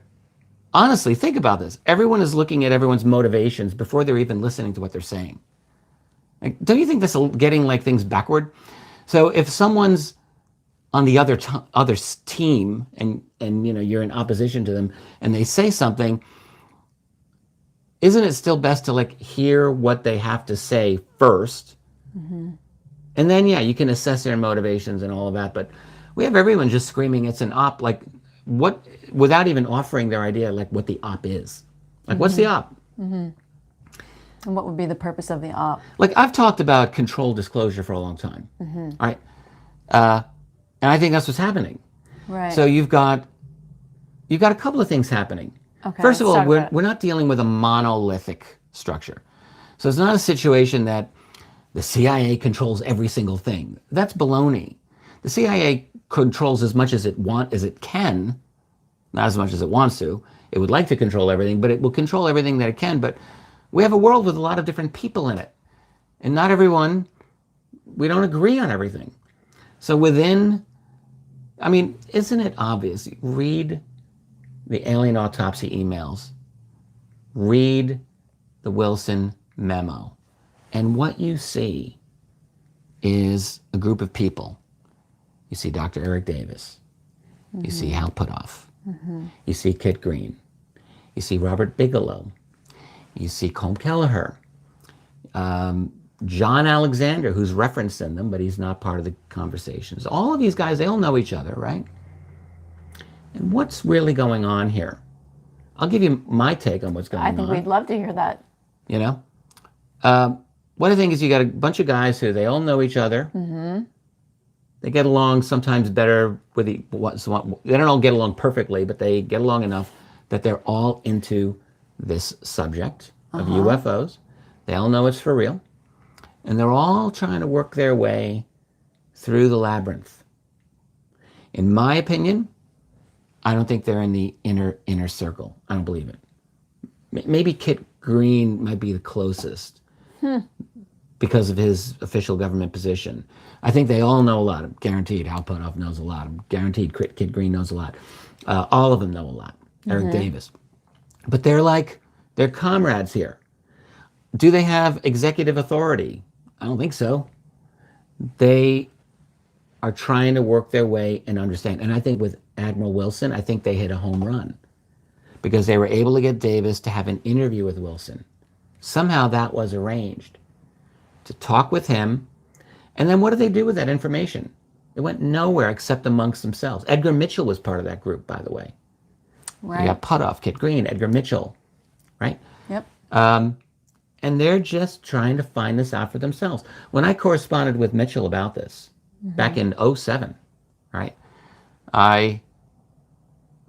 honestly, think about this. Everyone is looking at everyone's motivations before they're even listening to what they're saying. Like, don't you think this is getting like things backward? So if someone's on the other team and you know you're in opposition to them and they say something, isn't it still best to like hear what they have to say first? Mm-hmm. And then you can assess their motivations and all of that. But we have everyone just screaming it's an op, like what, without even offering their idea like what the op is. Like, what's the op? Mm-hmm. And what would be the purpose of the op? Like, I've talked about controlled disclosure for a long time. All right. And I think that's what's happening. Right. So you've got a couple of things happening. Okay, First of let's all, talk about it. we're not dealing with a monolithic structure. So it's not a situation that the CIA controls every single thing. That's baloney. The CIA controls as much as it can, not as much as it wants to. It would like to control everything, but it will control everything that it can. But we have a world with a lot of different people in it. And not everyone, we don't agree on everything. So isn't it obvious? Read the alien autopsy emails. Read the Wilson memo. And what you see is a group of people. You see Dr. Eric Davis. You see Hal Puthoff. You see Kit Green. You see Robert Bigelow. You see Colm Kelleher. John Alexander, who's referenced in them, but he's not part of the conversations. All of these guys, they all know each other, right? And what's really going on here? I'll give you my take on what's going on. I think we'd love to hear that. You know? What I think is you got a bunch of guys who they all know each other. They get along sometimes better with they don't all get along perfectly, but they get along enough that they're all into this subject of UFOs. They all know it's for real. And they're all trying to work their way through the labyrinth. In my opinion, I don't think they're in the inner circle. I don't believe it. Maybe Kit Green might be the closest because of his official government position. I think they all know a lot. Guaranteed, Hal Puthoff knows a lot. Guaranteed, Kit Green knows a lot. All of them know a lot. Eric Davis. But they're comrades here. Do they have executive authority? I don't think so. They are trying to work their way and understand. And I think with Admiral Wilson, I think they hit a home run because they were able to get Davis to have an interview with Wilson. Somehow that was arranged to talk with him. And then what did they do with that information? It went nowhere except amongst themselves. Edgar Mitchell was part of that group, by the way. Right. You got Puthoff, Kit Green, Edgar Mitchell, right? Yep. And they're just trying to find this out for themselves. When I corresponded with Mitchell about this back in 2007, right?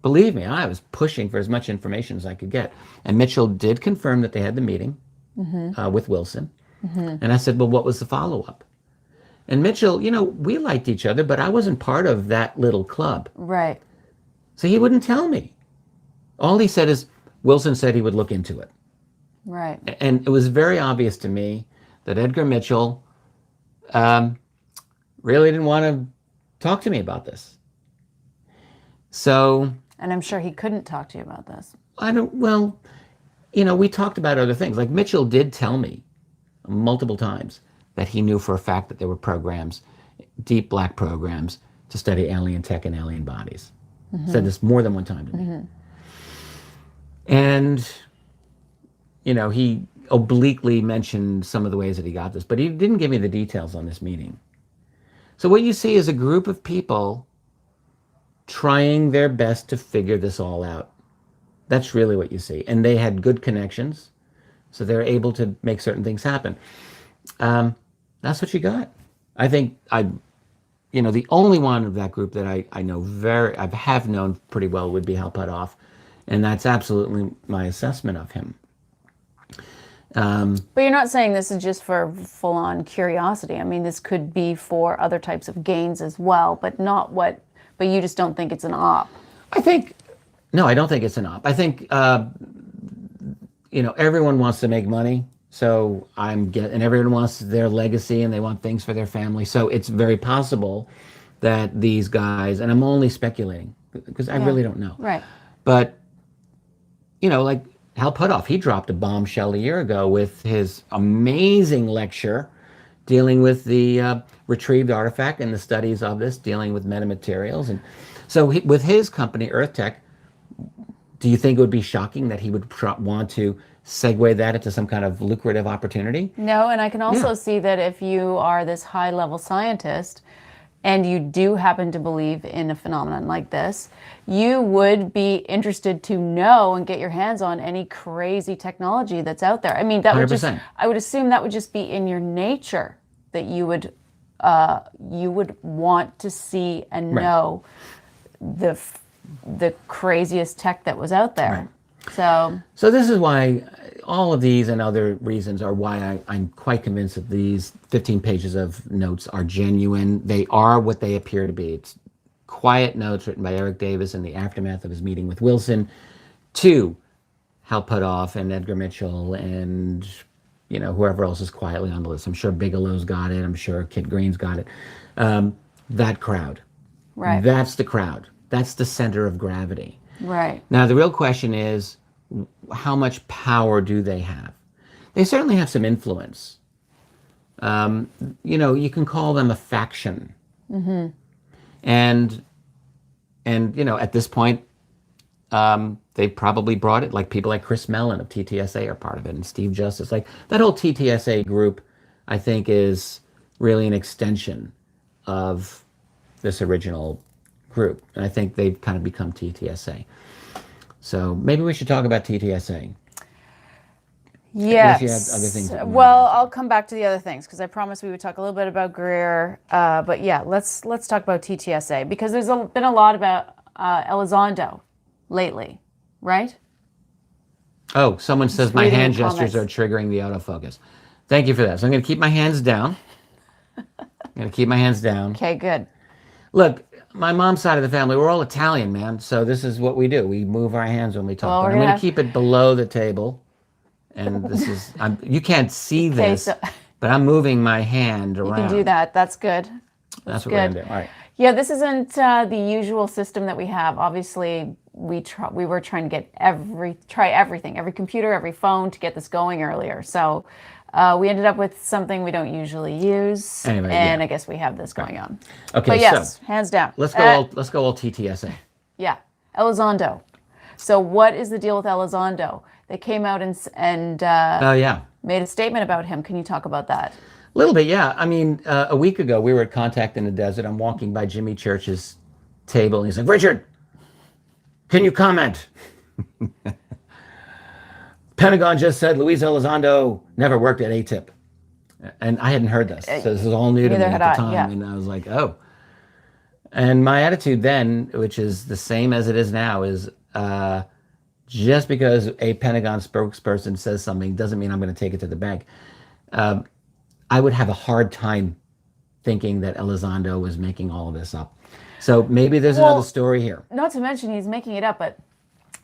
Believe me, I was pushing for as much information as I could get. And Mitchell did confirm that they had the meeting with Wilson. And I said, well, what was the follow-up? And Mitchell, we liked each other, but I wasn't part of that little club. Right. So he wouldn't tell me. All he said is, Wilson said he would look into it. Right. And it was very obvious to me that Edgar Mitchell really didn't want to talk to me about this. So... And I'm sure he couldn't talk to you about this. We talked about other things. Like Mitchell did tell me multiple times that he knew for a fact that there were programs, deep black programs, to study alien tech and alien bodies. Said this more than one time to me. And, he obliquely mentioned some of the ways that he got this, but he didn't give me the details on this meeting. So what you see is a group of people trying their best to figure this all out. That's really what you see. And they had good connections, so they're able to make certain things happen. That's what you got. I think the only one of that group that I know I have known pretty well would be Hal Puthoff, and that's absolutely my assessment of him. But you're not saying this is just for full-on curiosity. I mean, this could be for other types of gains as well, but but you just don't think it's an op. No, I don't think it's an op. I think, everyone wants to make money. So and everyone wants their legacy and they want things for their family. So it's very possible that these guys, and I'm only speculating because I really don't know. Right. But, like Hal Puthoff, he dropped a bombshell a year ago with his amazing lecture dealing with the retrieved artifact and the studies of this, dealing with metamaterials. And so with his company, Earth Tech, do you think it would be shocking that he would want to segue that into some kind of lucrative opportunity? No, and I can also see that if you are this high-level scientist and you do happen to believe in a phenomenon like this, you would be interested to know and get your hands on any crazy technology that's out there. I mean, that would 100%. I would assume that would just be in your nature, that you would want to see and know the craziest tech that was out there. Right. So this is why all of these and other reasons are why I'm quite convinced that these 15 pages of notes are genuine. They are what they appear to be. It's quiet notes written by Eric Davis in the aftermath of his meeting with Wilson to Hal Puthoff and Edgar Mitchell and whoever else is quietly on the list. I'm sure Bigelow's got it. I'm sure Kit Green's got it. That crowd. Right. That's the crowd. That's the center of gravity. Right. Now, the real question is, how much power do they have? They certainly have some influence. You can call them a faction. Mm-hmm. And at this point, they probably brought it, like people like Chris Mellon of TTSA are part of it, and Steve Justice. Like that whole TTSA group, I think, is really an extension of this original group. And I think they've kind of become TTSA. So maybe we should talk about TTSA. Yes. You have other things well, I'll come back to the other things because I promised we would talk a little bit about Greer. But yeah, let's talk about TTSA because there's been a lot about Elizondo lately, right? Oh, someone says my hand gestures are triggering the autofocus. Thank you for that. So I'm going to keep my hands down. Okay, good. Look, my mom's side of the family, we're all Italian, man. So this is what we do. We move our hands when we talk. Well, I'm going to keep it below the table. And this is, you can't see this, but I'm moving my hand around. You can do that. That's good. That's what we're going to do. All right. Yeah, this isn't the usual system that we have. Obviously, we were trying to get try everything, every computer, every phone to get this going earlier. So we ended up with something we don't usually use. Anyway, and I guess we have this going on. Okay, but yes, so hands down. Let's go all TTSA. Yeah, Elizondo. So what is the deal with Elizondo? They came out and made a statement about him. Can you talk about that? A little bit, yeah. I mean, a week ago, we were at Contact in the Desert. I'm walking by Jimmy Church's table, and he's like, Richard, can you comment? Pentagon just said Luis Elizondo never worked at ATIP. And I hadn't heard this. So this is all new to me at the time. Yeah. And I was like, oh. And my attitude then, which is the same as it is now, is just because a Pentagon spokesperson says something doesn't mean I'm going to take it to the bank. I would have a hard time thinking that Elizondo was making all of this up. So maybe there's another story here. Not to mention he's making it up, but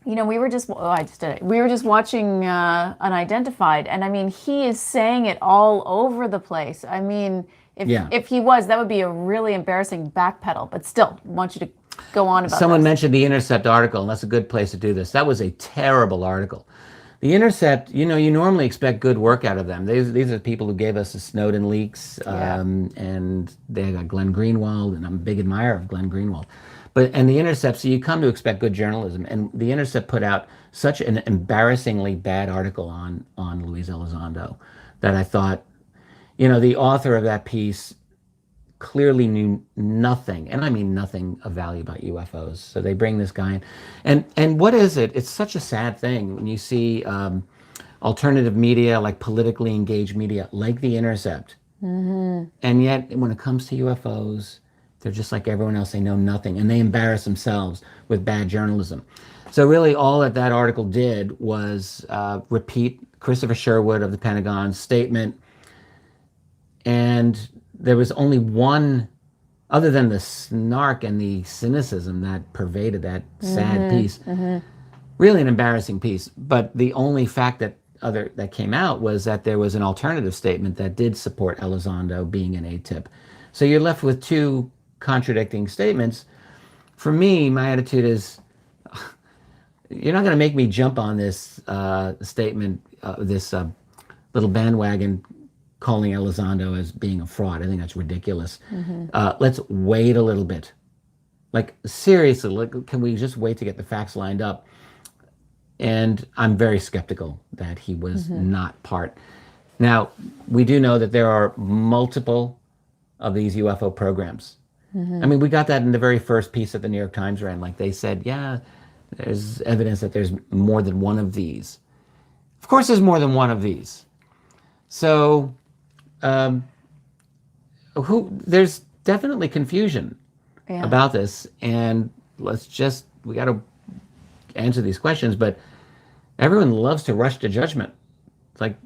we were just we were just watching Unidentified, and I mean he is saying it all over the place. I mean, if he was, that would be a really embarrassing backpedal. But still, I want you to go on about. Someone mentioned the Intercept article, and that's a good place to do this. That was a terrible article. The Intercept, you normally expect good work out of them. These are the people who gave us the Snowden leaks, and they got Glenn Greenwald, and I'm a big admirer of Glenn Greenwald. And the Intercept, so you come to expect good journalism, and the Intercept put out such an embarrassingly bad article on Luis Elizondo that I thought, the author of that piece clearly knew nothing, and I mean nothing of value about UFOs. So they bring this guy in. And what is it? It's such a sad thing when you see alternative media, like politically engaged media, like The Intercept. Mm-hmm. And yet, when it comes to UFOs, they're just like everyone else. They know nothing, and they embarrass themselves with bad journalism. So really, all that article did was repeat Christopher Sherwood of the Pentagon's statement. And there was only one, other than the snark and the cynicism that pervaded that sad piece, really an embarrassing piece. But the only fact that came out was that there was an alternative statement that did support Elizondo being an ATIP. So you're left with two contradicting statements. For me, my attitude is, you're not going to make me jump on this statement, this little bandwagon calling Elizondo as being a fraud. I think that's ridiculous. Let's wait a little bit. Like, seriously, can we just wait to get the facts lined up? And I'm very skeptical that he was not part. Now, we do know that there are multiple of these UFO programs. I mean, we got that in the very first piece that the New York Times ran. Like they said, yeah, there's evidence that there's more than one of these. Of course, there's more than one of these. So, there's definitely confusion about this, and we got to answer these questions. But everyone loves to rush to judgment. It's like,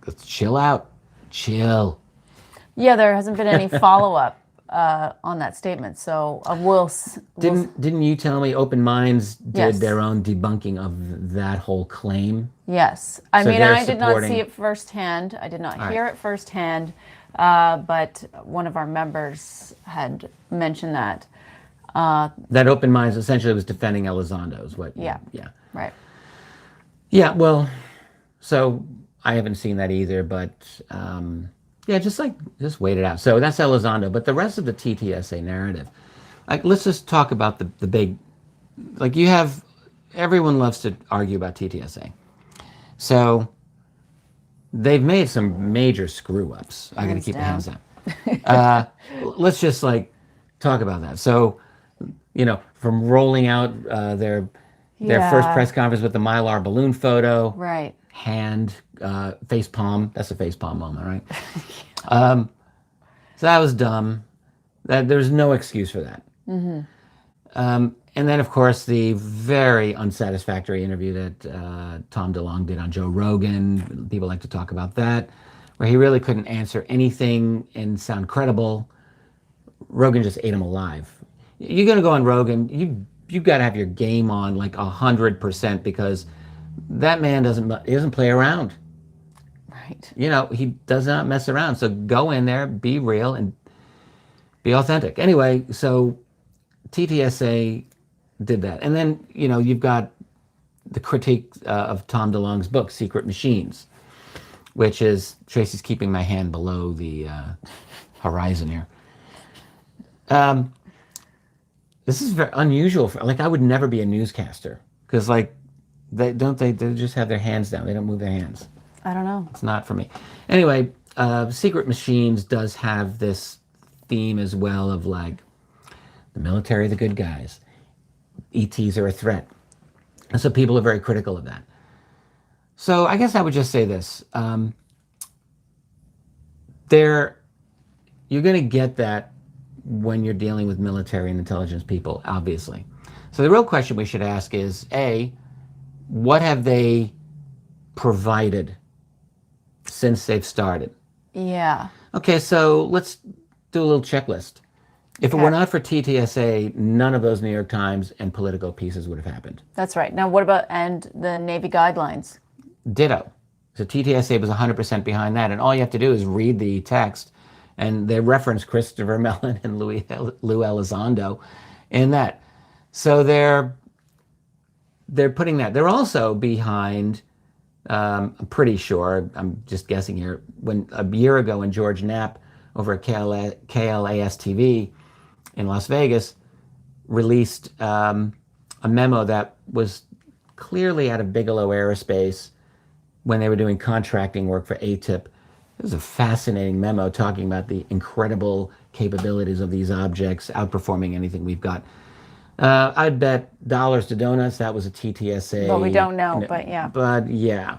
let's chill out, chill. Yeah, there hasn't been any follow-up on that statement. So didn't you tell me Open Minds did Yes. their own debunking of that whole claim? Yes. I So mean, they're I did not supporting- see it firsthand. I did not All hear right. it firsthand, but one of our members had mentioned that. That Open Minds essentially was defending Elizondo, is what? Yeah. Yeah. Right. Yeah. Well, so I haven't seen that either, but yeah, just wait it out. So that's Elizondo, but the rest of the TTSA narrative, like, let's just talk about the big, like, everyone loves to argue about TTSA. So they've made some major screw ups. I got to keep my hands down. Let's just talk about that. So, from rolling out their first press conference with the Mylar balloon photo, Right. hand, face palm. That's a face palm moment, right? So that was dumb. There's no excuse for that. And then, of course, the very unsatisfactory interview that Tom DeLonge did on Joe Rogan. People like to talk about that, where he really couldn't answer anything and sound credible. Rogan just ate him alive. You're going to go on Rogan, you've got to have your game on 100%, because that man doesn't play around. Right. He does not mess around. So go in there, be real, and be authentic. Anyway, so TTSA did that. And then, you've got the critique of Tom DeLonge's book, Secret Machines, which is, Tracey's keeping my hand below the horizon here. This is very unusual. I would never be a newscaster, because they just have their hands down. They don't move their hands. I don't know. It's not for me. Anyway, Secret Machines does have this theme as well of the military, the good guys. ETs are a threat. And so people are very critical of that. So I guess I would just say this. You're going to get that when you're dealing with military and intelligence people, obviously. So the real question we should ask is, A, what have they provided since they've started? Yeah. Okay, so let's do a little checklist. If it were not for TTSA, none of those New York Times and Politico pieces would have happened. That's right. Now, what about the Navy guidelines? Ditto. So TTSA was 100% behind that, and all you have to do is read the text, and they reference Christopher Mellon and Lou Elizondo in that. So they're putting that. They're also behind, I'm pretty sure, I'm just guessing here, when a year ago when George Knapp over at KLAS TV in Las Vegas released a memo that was clearly out of Bigelow Aerospace when they were doing contracting work for ATIP. It was a fascinating memo talking about the incredible capabilities of these objects, outperforming anything we've got. I'd bet dollars to donuts that was a TTSA. But we don't know, but yeah. But yeah.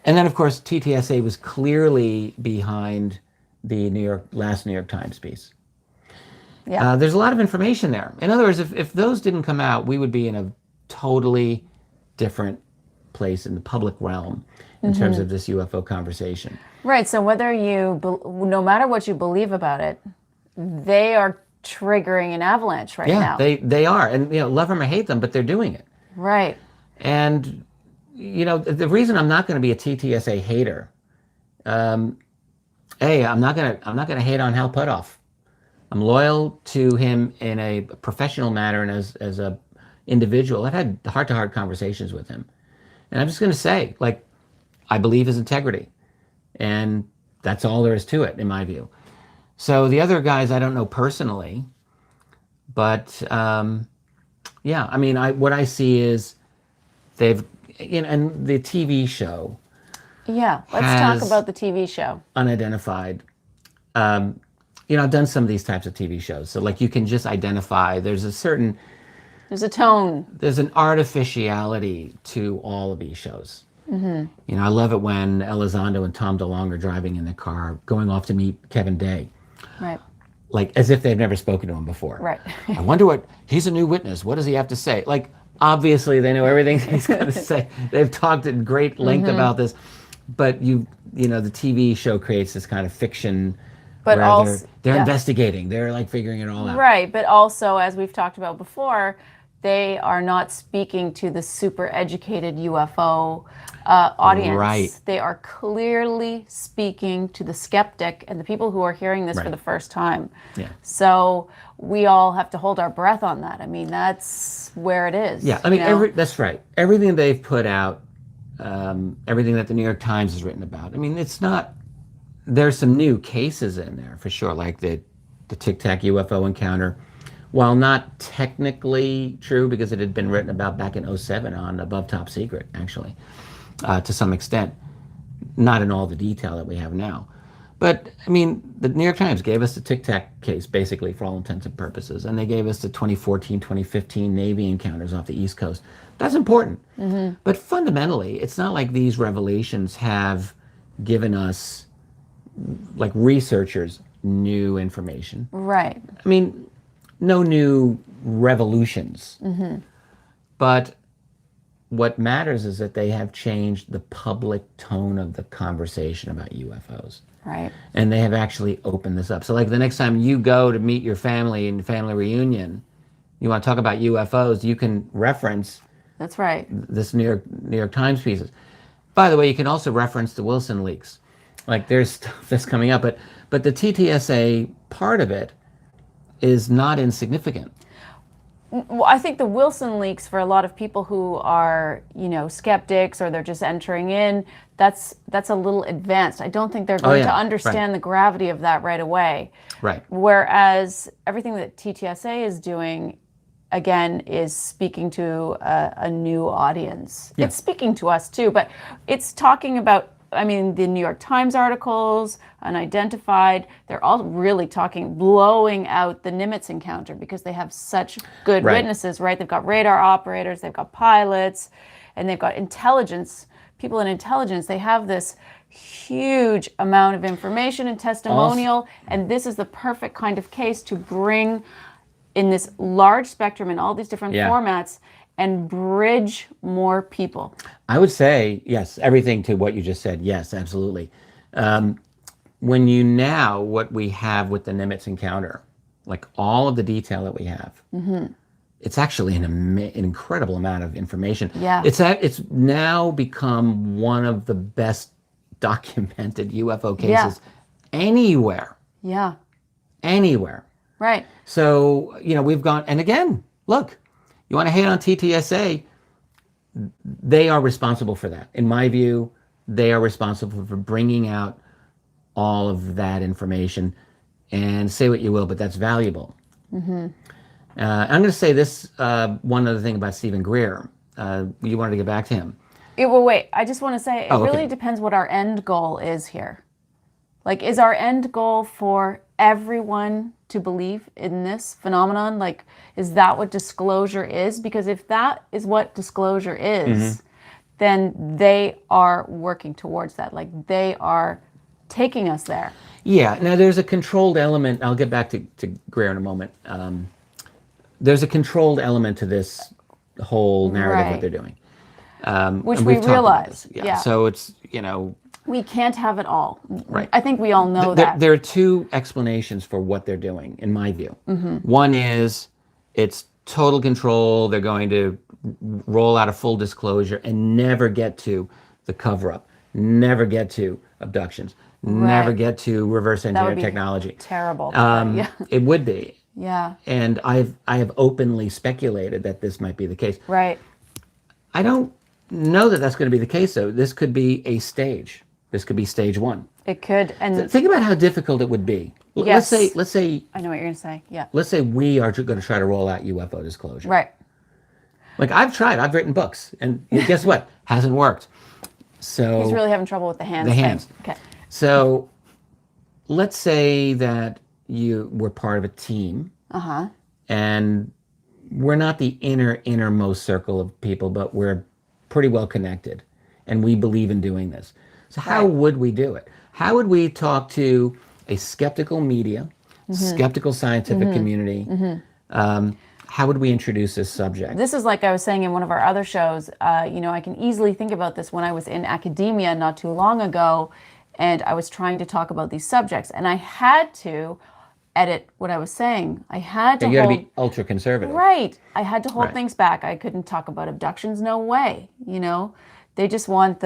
And then, of course, TTSA was clearly behind the last New York Times piece. Yeah. There's a lot of information there. In other words, if those didn't come out, we would be in a totally different place in the public realm in terms of this UFO conversation. Right. So no matter what you believe about it, they are triggering an avalanche right now. Yeah, they are. And, love them or hate them, but they're doing it. Right. And, the reason I'm not going to be a TTSA hater, I'm not going to hate on Hal Puthoff. I'm loyal to him in a professional manner and as a individual. I've had heart-to-heart conversations with him. And I'm just going to say, I believe his integrity. And that's all there is to it, in my view. So the other guys I don't know personally. But, yeah, I mean, what I see is they've, and the TV show. Yeah, let's talk about the TV show. Unidentified. I've done some of these types of TV shows. So like you can just identify, there's a tone. There's an artificiality to all of these shows. I love it when Elizondo and Tom DeLonge are driving in the car, going off to meet Kevin Day. Right. Like as if they've never spoken to him before. Right. I wonder he's a new witness. What does he have to say? Like, obviously they know everything he's going to say. They've talked at great length about this, but the TV show creates this kind of fiction. But where also they're investigating. They're like figuring it all out. Right. But also, as we've talked about before, they are not speaking to the super educated UFO audience. Right. They are clearly speaking to the skeptic and the people who are hearing this for the first time. Yeah. So we all have to hold our breath on that. I mean, that's where it is. Yeah. I mean, that's right. Everything they've put out, everything that the New York Times has written about. I mean, it's not. There's some new cases in there for sure, like the Tic Tac UFO encounter. While not technically true, because it had been written about back in 2007 on Above Top Secret, actually, to some extent. Not in all the detail that we have now. But, I mean, the New York Times gave us the Tic Tac case, basically, for all intents and purposes. And they gave us the 2014, 2015 Navy encounters off the East Coast. That's important. But fundamentally, it's not like these revelations have given us, like researchers, new information. Right. I mean, no new revolutions. But what matters is that they have changed the public tone of the conversation about UFOs. Right. And they have actually opened this up. So like the next time you go to meet your family in family reunion, you want to talk about UFOs, you can reference That's right. this New York Times pieces. By the way, you can also reference the Wilson leaks. Like there's stuff that's coming up, but the TTSA part of it is not insignificant. Well, I think the Wilson leaks, for a lot of people who are, skeptics or they're just entering in, that's a little advanced. I don't think they're going to understand the gravity of that right away. Right. Whereas everything that TTSA is doing, again, is speaking to a new audience. Yeah. It's speaking to us too, but it's talking about, the New York Times articles, Unidentified, they're all really blowing out the Nimitz encounter because they have such good witnesses, right? They've got radar operators, they've got pilots, and they've got people in intelligence. They have this huge amount of information and testimonial, and this is the perfect kind of case to bring in this large spectrum in all these different formats and bridge more people. I would say, yes, everything to what you just said, yes, absolutely. What we have with the Nimitz encounter, like all of the detail that we have, it's actually an incredible amount of information. Yeah. It's now become one of the best documented UFO cases anywhere. Yeah. Anywhere. Right. So, we've gone, and again, look, you want to hate on TTSA, they are responsible for that. In my view, they are responsible for bringing out all of that information. And say what you will, but that's valuable. I'm going to say this one other thing about Stephen Greer. You wanted to get back to him. Well, wait, I just want to say, it okay. really depends what our end goal is here. Like, is our end goal for everyone to believe in this phenomenon? Like, is that what disclosure is? Because if that is what disclosure is, then they are working towards that. Like, they are taking us there. Yeah. Now, there's a controlled element. I'll get back to Greer in a moment. There's a controlled element to this whole narrative, what they're doing. Which we realize. Yeah. So it's, we can't have it all. Right. I think we all know that. There are two explanations for what they're doing, in my view. One is it's total control. They're going to roll out a full disclosure and never get to the cover-up, never get to abductions, never get to reverse engineer technology. Terrible. It would be. Yeah. And I have openly speculated that this might be the case. Right. I don't know that that's going to be the case, though. This could be a stage. This could be stage one. It could. And think about how difficult it would be. Yes. Let's say. I know what you're going to say. Yeah. Let's say we are going to try to roll out UFO disclosure. Right. Like I've tried. I've written books, and guess what? Hasn't worked. So he's really having trouble with the hands. The hands. Okay. So let's say that we're part of a team, Uh-huh. and we're not the innermost circle of people, but we're pretty well connected, and we believe in doing this. So how Right. would we do it? How would we talk to a skeptical media, skeptical scientific community? How would we introduce this subject? This is like I was saying in one of our other shows. I can easily think about this when I was in academia not too long ago, and I was trying to talk about these subjects, and I had to edit what I was saying. I had to You got to hold be ultra conservative. right. I had to hold Right. things back. I couldn't talk about abductions. No way. They just want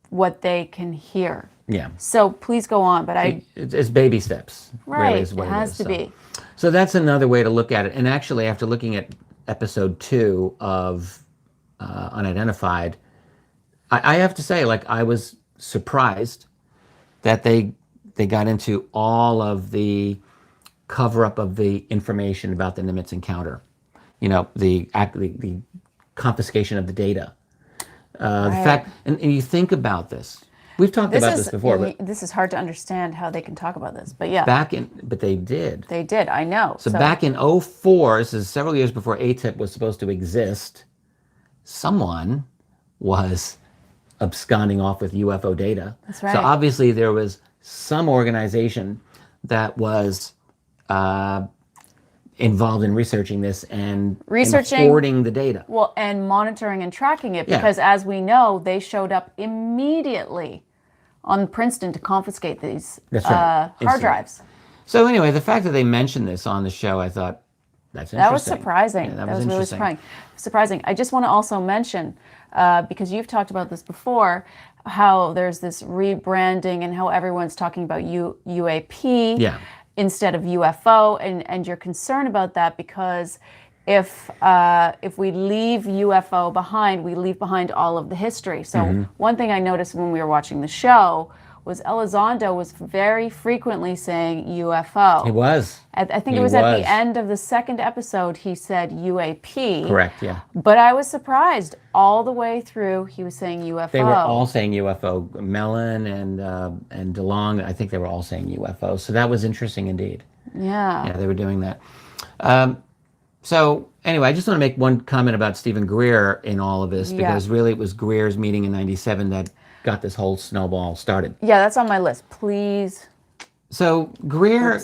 what they can hear. Yeah. So please go on. But It's baby steps. right. Really is what it has is. to be. So that's another way to look at it. And actually, after looking at episode 2 of Unidentified, I have to say, like, I was surprised that they got into all of the cover up of the information about the Nimitz encounter. The confiscation of the data. The fact, and you think about this. We've talked about this before, but this is hard to understand how they can talk about this. But yeah, but they did. they did. I know. So back in '04, this is several years before ATIP was supposed to exist, someone was absconding off with UFO data. That's right. So obviously there was some organization that was involved in researching this and forwarding the data. Well, and monitoring and tracking it, Yeah. because as we know, they showed up immediately on Princeton to confiscate these That's right. hard Instantly. drives. So anyway, the fact that they mentioned this on the show, I thought, that's interesting. That was surprising. Yeah, that was really interesting. surprising. I just want to also mention, because you've talked about this before, how there's this rebranding and how everyone's talking about UAP Yeah. instead of UFO, and you're concerned about that because if we leave UFO behind, we leave behind all of the history. So one thing I noticed when we were watching the show was Elizondo was very frequently saying UFO. It was. I think He it was at was. the end of the second episode he said UAP. Correct, yeah. But I was surprised all the way through he was saying UFO. They were all saying UFO. Mellon and Dolan, I think they were all saying UFO. So that was interesting indeed. Yeah. Yeah, they were doing that. So anyway, I just want to make one comment about Stephen Greer in all of this, because really it was Greer's meeting in '97 that got this whole snowball started. Yeah, that's on my list. Please. So Greer,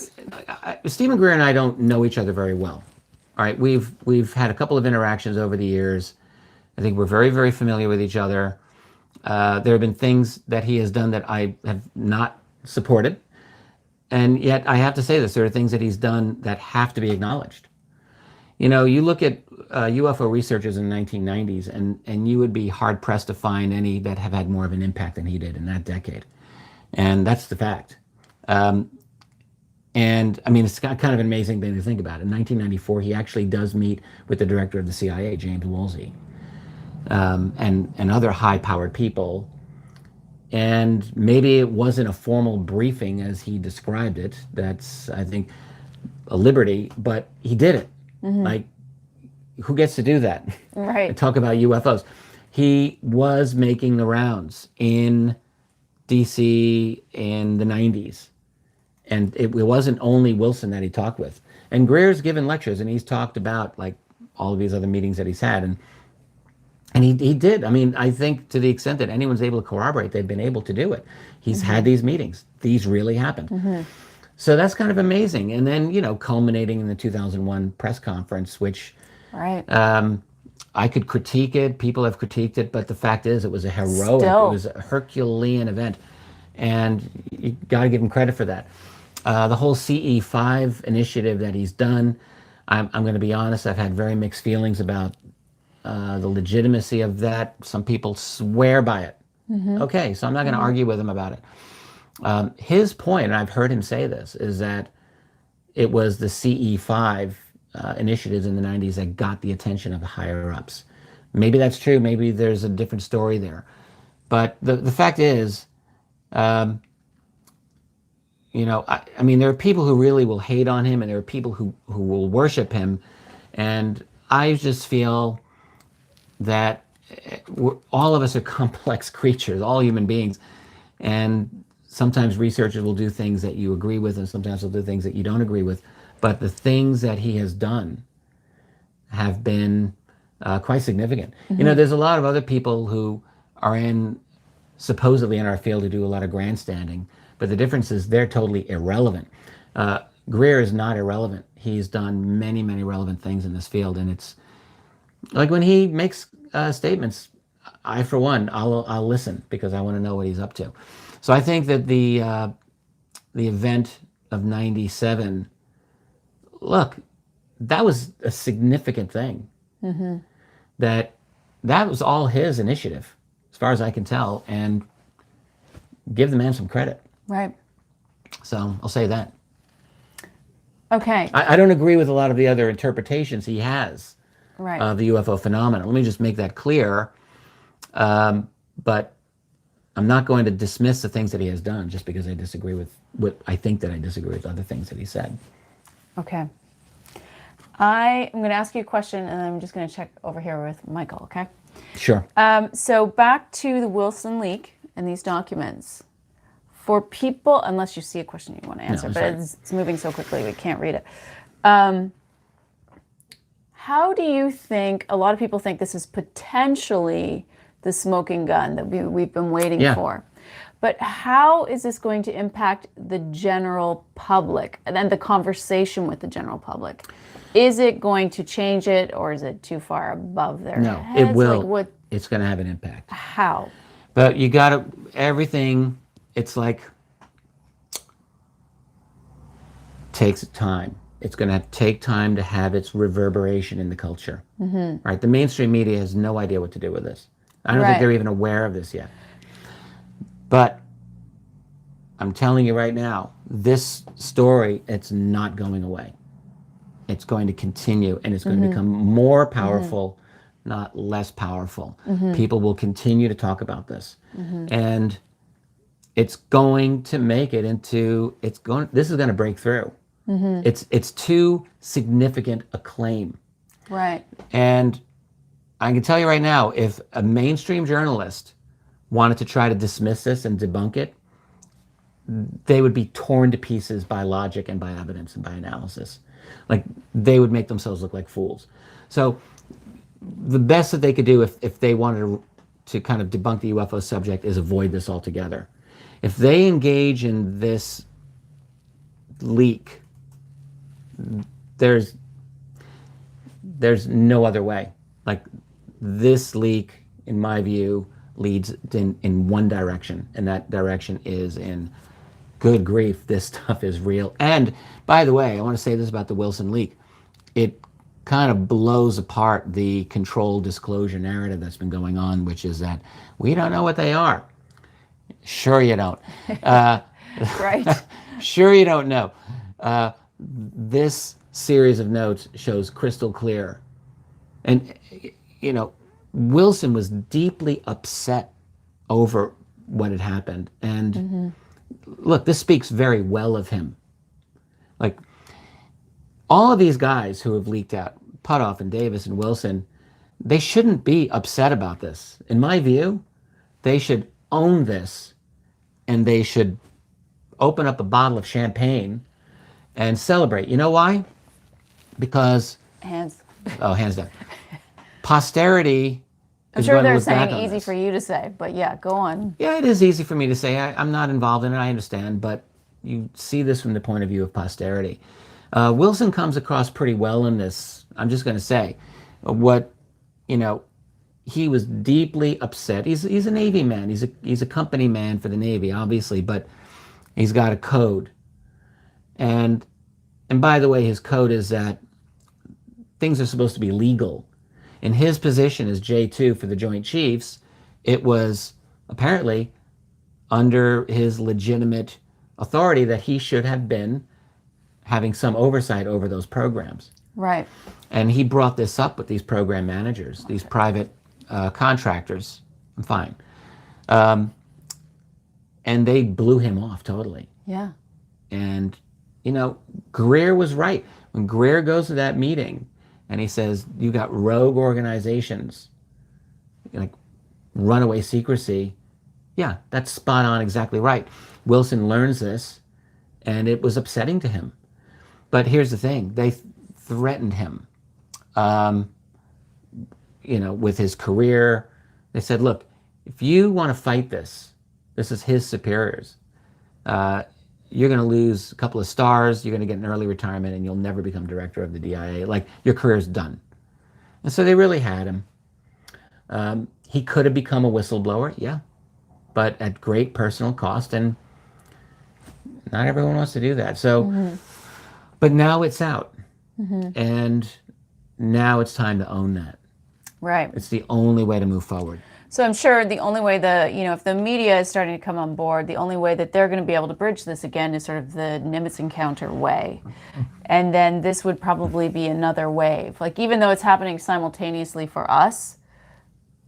Stephen Greer and I don't know each other very well. All right, we've had a couple of interactions over the years. I think we're very, very familiar with each other. There have been things that he has done that I have not supported. And yet I have to say this, there are things that he's done that have to be acknowledged. You look at UFO researchers in the 1990s, and you would be hard-pressed to find any that have had more of an impact than he did in that decade. And that's the fact. And I mean, it's kind of an amazing thing to think about. In 1994, he actually does meet with the director of the CIA, James Woolsey, and other high-powered people. And maybe it wasn't a formal briefing as he described it. That's, I think, a liberty, but he did it. Like, who gets to do that? Right. Talk about UFOs. He was making the rounds in DC in the 90s. And it wasn't only Wilson that he talked with. And Greer's given lectures, and he's talked about, like, all of these other meetings that he's had. And he did. I mean, I think to the extent that anyone's able to corroborate, they've been able to do it. He's had these meetings. These really happened. So that's kind of amazing. And then, culminating in the 2001 press conference, which Right. I could critique it. People have critiqued it. But the fact is, it was a heroic, Still. it was a Herculean event. And you got to give him credit for that. The whole CE5 initiative that he's done, I'm going to be honest, I've had very mixed feelings about the legitimacy of that. Some people swear by it. Okay, so I'm not going to argue with him about it. His point, and I've heard him say this, is that it was the CE5 initiatives in the 90s that got the attention of the higher-ups. Maybe that's true. Maybe there's a different story there. But the fact is, I mean, there are people who really will hate on him, and there are people who will worship him. And I just feel that all of us are complex creatures, all human beings. And sometimes researchers will do things that you agree with, and sometimes they'll do things that you don't agree with. But the things that he has done have been quite significant. You know, there's a lot of other people who are supposedly in our field who do a lot of grandstanding, but the difference is they're totally irrelevant. Greer is not irrelevant. He's done many, many relevant things in this field, and it's like when he makes statements, I, for one, I'll listen because I want to know what he's up to. So I think that the event of '97, look, that was a significant thing. That was all his initiative, as far as I can tell, and give the man some credit. Right. So I'll say that. Okay. I don't agree with a lot of the other interpretations he has Right. of the UFO phenomenon. Let me just make that clear. But I'm not going to dismiss the things that he has done just because I disagree with what I think that I disagree with other things that he said. Okay. I am going to ask you a question, and I'm just going to check over here with Michael, okay? Sure. So back to the Wilson leak and these documents. For people, unless you see a question you want to answer, No, but sorry. it's moving so quickly we can't read it. How do you think, a lot of people think this is potentially the smoking gun that we've been waiting for. But how is this going to impact the general public and then the conversation with the general public? Is it going to change it, or is it too far above their No, heads? it will. Like what, It's going to have an impact. how? But you got to, everything, it's like, takes time. It's going to take time to have its reverberation in the culture. Right? The mainstream media has no idea what to do with this. I don't think they're even aware of this yet. But I'm telling you right now, this story, it's not going away. It's going to continue, and it's going to become more powerful, not less powerful. People will continue to talk about this. And it's going to make it into, this is going to break through. It's too significant a claim. Right. And I can tell you right now, if a mainstream journalist wanted to try to dismiss this and debunk it, they would be torn to pieces by logic and by evidence and by analysis. Like, they would make themselves look like fools. So the best that they could do if they wanted to kind of debunk the UFO subject is avoid this altogether. If they engage in this leak, there's no other way. Like, this leak, in my view, leads in one direction, and that direction is in, good grief, this stuff is real. And by the way, I want to say this about the Wilson leak. It kind of blows apart the controlled disclosure narrative that's been going on, which is that we don't know what they are. Sure you don't. Right. Sure you don't know. This series of notes shows crystal clear. And, you know, Wilson was deeply upset over what had happened. And look, this speaks very well of him. Like, all of these guys who have leaked out, Puthoff and Davis and Wilson, they shouldn't be upset about this. In my view, they should own this, and they should open up a bottle of champagne and celebrate. You know why? Because... Hands hands down. Posterity I'm is sure going to they're look back saying on easy this. for you to say, but yeah, go on. Yeah, it is easy for me to say. I'm not involved in it, I understand, but you see this from the point of view of posterity. Wilson comes across pretty well in this. I'm just going to say, he was deeply upset. He's a Navy man. He's a company man for the Navy, obviously, but he's got a code. And by the way, his code is that things are supposed to be legal. In his position as J2 for the Joint Chiefs, it was apparently under his legitimate authority that he should have been having some oversight over those programs. Right. And he brought this up with these program managers, these private contractors. I'm fine. And they blew him off totally. Yeah. And, Greer was right. When Greer goes to that meeting and he says, you got rogue organizations, like runaway secrecy, Yeah, that's spot on, exactly right. Wilson learns this, and it was upsetting to him. But here's the thing: they threatened him, um, with his career. They said, "Look, if you want to fight this is his superiors. Uh, you're going to lose a couple of stars. You're going to get an early retirement, and you'll never become director of the DIA. Like your career's done." And so they really had him. He could have become a whistleblower, yeah, but at great personal cost, and not everyone wants to do that. So, but now it's out, and now it's time to own that. Right. It's the only way to move forward. So I'm sure the only way if the media is starting to come on board, the only way that they're going to be able to bridge this again is sort of the Nimitz encounter way. And then this would probably be another wave. Like, even though it's happening simultaneously for us,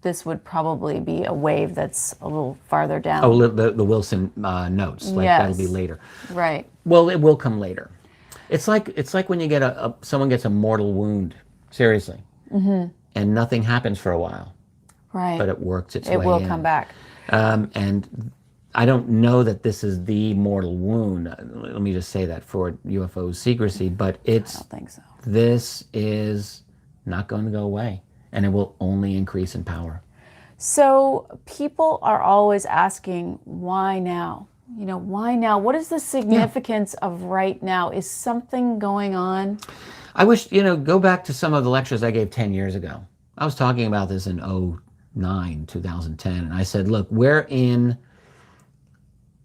this would probably be a wave that's a little farther down. Oh, the Wilson notes, like Yes. that'll be later. Right. Well, it will come later. It's like when you get someone gets a mortal wound, seriously, and nothing happens for a while. Right. But it works its way It will in. come back. And I don't know that this is the mortal wound. Let me just say that for UFO secrecy, but I don't think so. this is not going to go away, and it will only increase in power. So people are always asking, why now? Why now? What is the significance of right now? Is something going on? I wish, go back to some of the lectures I gave 10 years ago. I was talking about this in 2010, and I said, look, we're in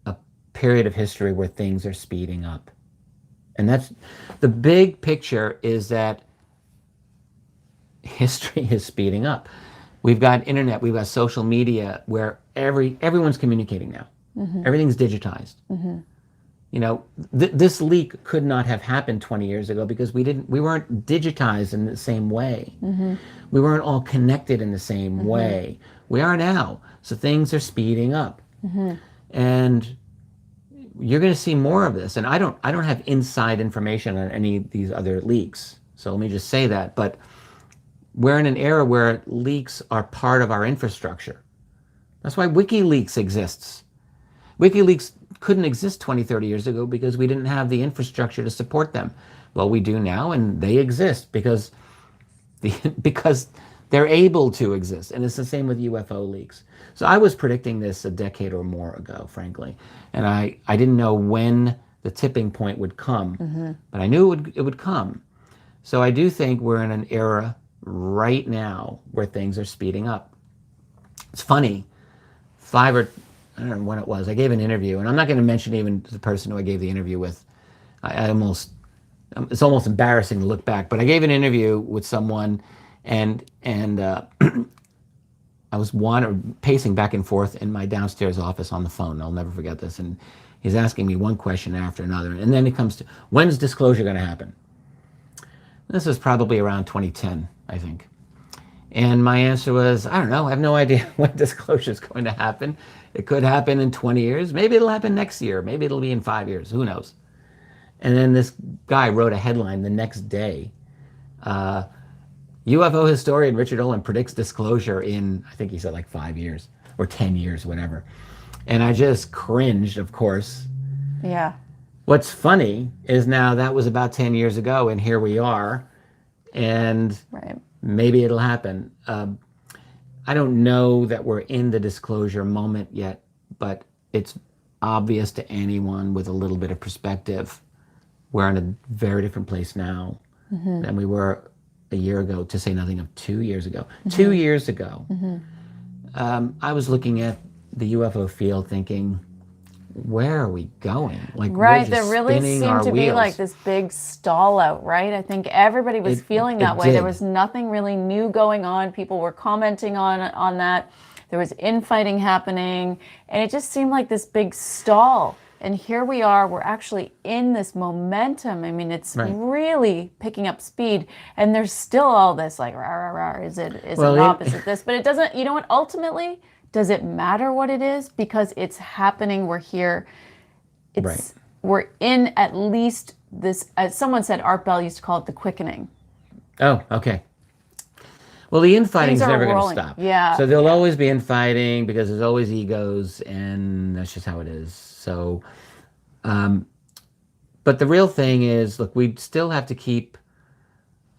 a period of history where things are speeding up. And that's the big picture, is that history is speeding up. We've got internet, we've got social media, where everyone's communicating now. Everything's digitized. This leak could not have happened 20 years ago because we weren't digitized in the same way. We weren't all connected in the same way. We are now. So things are speeding up. And you're going to see more of this. And I don't have inside information on any of these other leaks. So let me just say that. But we're in an era where leaks are part of our infrastructure. That's why WikiLeaks exists. WikiLeaks couldn't exist 20, 30 years ago because we didn't have the infrastructure to support them. Well, we do now, and they exist because they're able to exist. And it's the same with UFO leaks. So I was predicting this a decade or more ago, frankly. And I didn't know when the tipping point would come, but I knew it would come. So I do think we're in an era right now where things are speeding up. It's funny, I don't know when it was, I gave an interview, and I'm not going to mention even the person who I gave the interview with. It's almost embarrassing to look back, but I gave an interview with someone, and I was pacing back and forth in my downstairs office on the phone. I'll never forget this. And he's asking me one question after another. And then it comes to, when's disclosure going to happen? This was probably around 2010, I think. And my answer was, I don't know. I have no idea when disclosure is going to happen. It could happen in 20 years. Maybe it'll happen next year. Maybe it'll be in 5 years. Who knows? And then this guy wrote a headline the next day. UFO historian Richard Dolan predicts disclosure in, I think he said like 5 years or 10 years, whatever. And I just cringed, of course. Yeah. What's funny is now that was about 10 years ago, and here we are. And Right. maybe it'll happen. I don't know that we're in the disclosure moment yet, but it's obvious to anyone with a little bit of perspective. We're in a very different place now than we were a year ago, to say nothing of 2 years ago. 2 years ago, I was looking at the UFO field thinking, where are we going? Like, Right, we're just there really spinning seemed our to be wheels. like this big stall out, right? I think everybody was feeling that way. did. There was nothing really new going on. People were commenting on that. There was infighting happening, and it just seemed like this big stall. And here we are, we're actually in this momentum. I mean, it's Right. really picking up speed, and there's still all this like, rah, rah, rah, is it Well, not, is it this? But it doesn't, you know what, ultimately, does it matter what it is? Because it's happening, we're here. Right. We're in at least this, as someone said, Art Bell used to call it the quickening. Oh, okay. Well, the infighting's Things are never going to rolling. stop. Yeah, So there'll yeah. always be infighting because there's always egos, and that's just how it is. So, but the real thing is, look, we still have to keep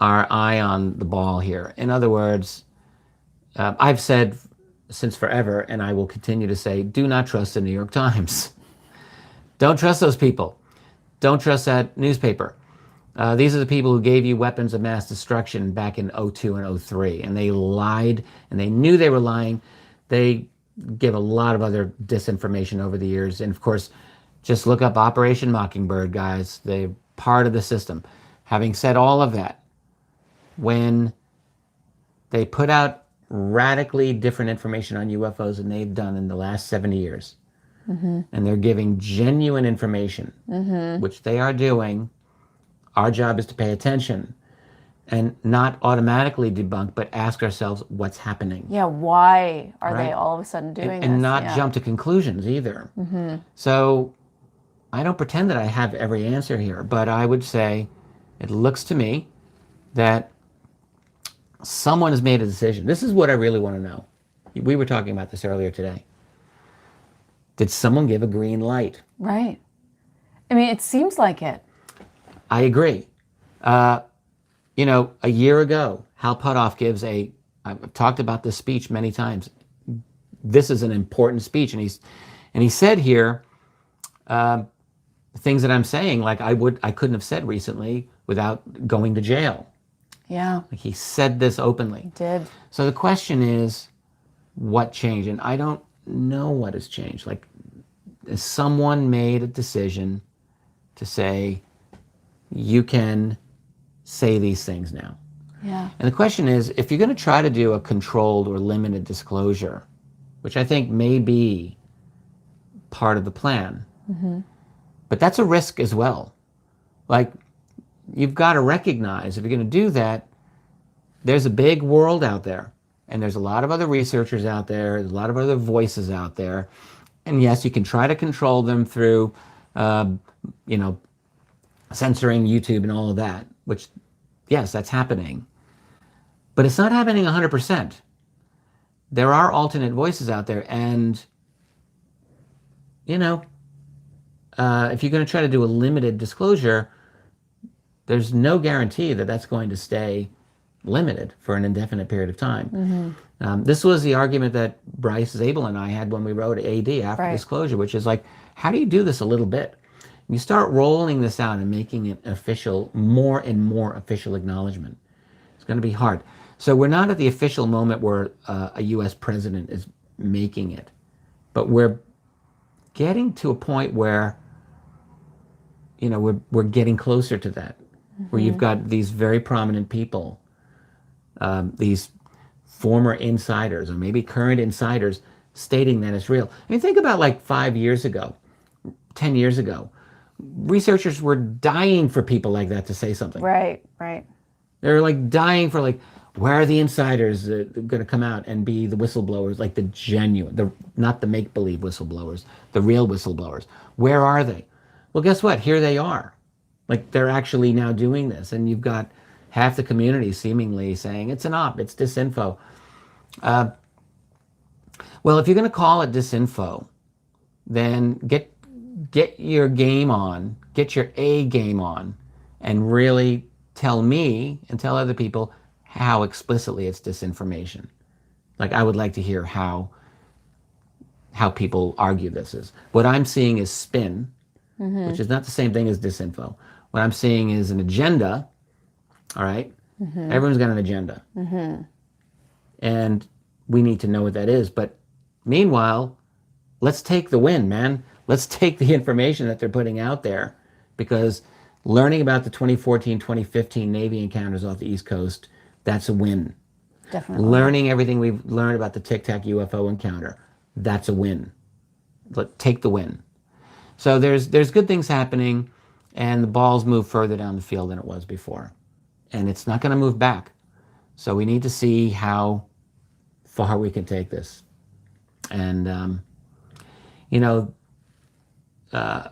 our eye on the ball here. In other words, I've said since forever, and I will continue to say, do not trust the New York Times. Don't trust those people. Don't trust that newspaper. These are the people who gave you weapons of mass destruction back in '02 and '03, and they lied, and they knew they were lying. They give a lot of other disinformation over the years, and of course, just look up Operation Mockingbird, guys. They're part of the system. Having said all of that, when they put out radically different information on UFOs than they've done in the last 70 years, and they're giving genuine information, which they are doing, our job is to pay attention and not automatically debunk, but ask ourselves what's happening. Yeah, why are Right. they all of a sudden doing this? And not Yeah. jump to conclusions either. So I don't pretend that I have every answer here, but I would say it looks to me that someone has made a decision. This is what I really want to know. We were talking about this earlier today. Did someone give a green light? Right. I mean, it seems like it. I agree. You know, a year ago, Hal Puthoff gives I've talked about this speech many times. This is an important speech. And he said here, things that I'm saying, like I couldn't have said recently without going to jail. Yeah, Like he said this openly. it did. So the question is, what changed? And I don't know what has changed. Like, someone made a decision to say, you can say these things now. Yeah. And the question is, if you're going to try to do a controlled or limited disclosure, which I think may be part of the plan, but that's a risk as well. Like, you've got to recognize, if you're going to do that, there's a big world out there, and there's a lot of other researchers out there, there's a lot of other voices out there, and yes, you can try to control them through, you know, censoring YouTube and all of that, which, yes, that's happening. But it's not happening 100%. There are alternate voices out there, and, you know, if you're going to try to do a limited disclosure, there's no guarantee that that's going to stay limited for an indefinite period of time. This was the argument that Bryce Zabel and I had when we wrote AD after Right. disclosure, which is like, how do you do this a little bit? You start rolling this out and making it official, more and more official acknowledgement. It's going to be hard. So we're not at the official moment where a U.S. president is making it, but we're getting to a point where, you know, we're getting closer to that, where you've got these very prominent people, these former insiders or maybe current insiders stating that it's real. I mean, think about like 5 years ago, 10 years ago, researchers were dying for people like that to say something. Right, right. They're like dying for, like, where are the insiders going to come out and be the whistleblowers, like the genuine, not the make-believe whistleblowers, the real whistleblowers. Where are they? Well, guess what? Here they are. Like, they're actually now doing this, and you've got half the community seemingly saying it's an op, it's disinfo. Well, if you're going to call it disinfo, then get your game on, get your A game on, and really tell me and tell other people how explicitly it's disinformation. Like, I would like to hear how people argue this is. What I'm seeing is spin, which is not the same thing as disinfo. What I'm seeing is an agenda, all right? Everyone's got an agenda. And we need to know what that is. But meanwhile, let's take the win, man. Let's take the information that they're putting out there, because learning about the 2014, 2015 Navy encounters off the East Coast, that's a win. Definitely. Learning everything we've learned about the Tic Tac UFO encounter, that's a win. Take the win. So there's good things happening, and the ball's moved further down the field than it was before. And it's not going to move back. So we need to see how far we can take this. And, you know, I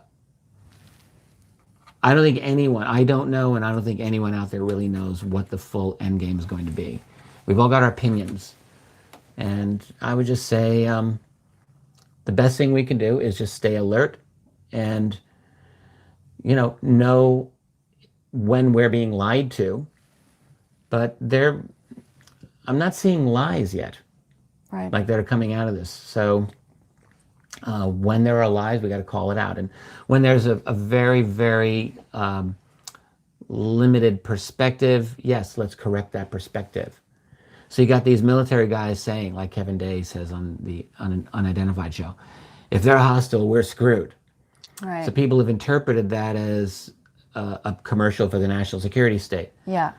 don't know, and I don't think anyone out there really knows what the full end game is going to be. We've all got our opinions. And I would just say the best thing we can do is just stay alert and, know when we're being lied to. But I'm not seeing lies yet, Right. like that are coming out of this. So when there are lies, we got to call it out. And when there's a very, very limited perspective, yes, let's correct that perspective. So you got these military guys saying, like Kevin Day says on the Unidentified show, if they're hostile, we're screwed. Right. So people have interpreted that as a commercial for the national security state. Yeah.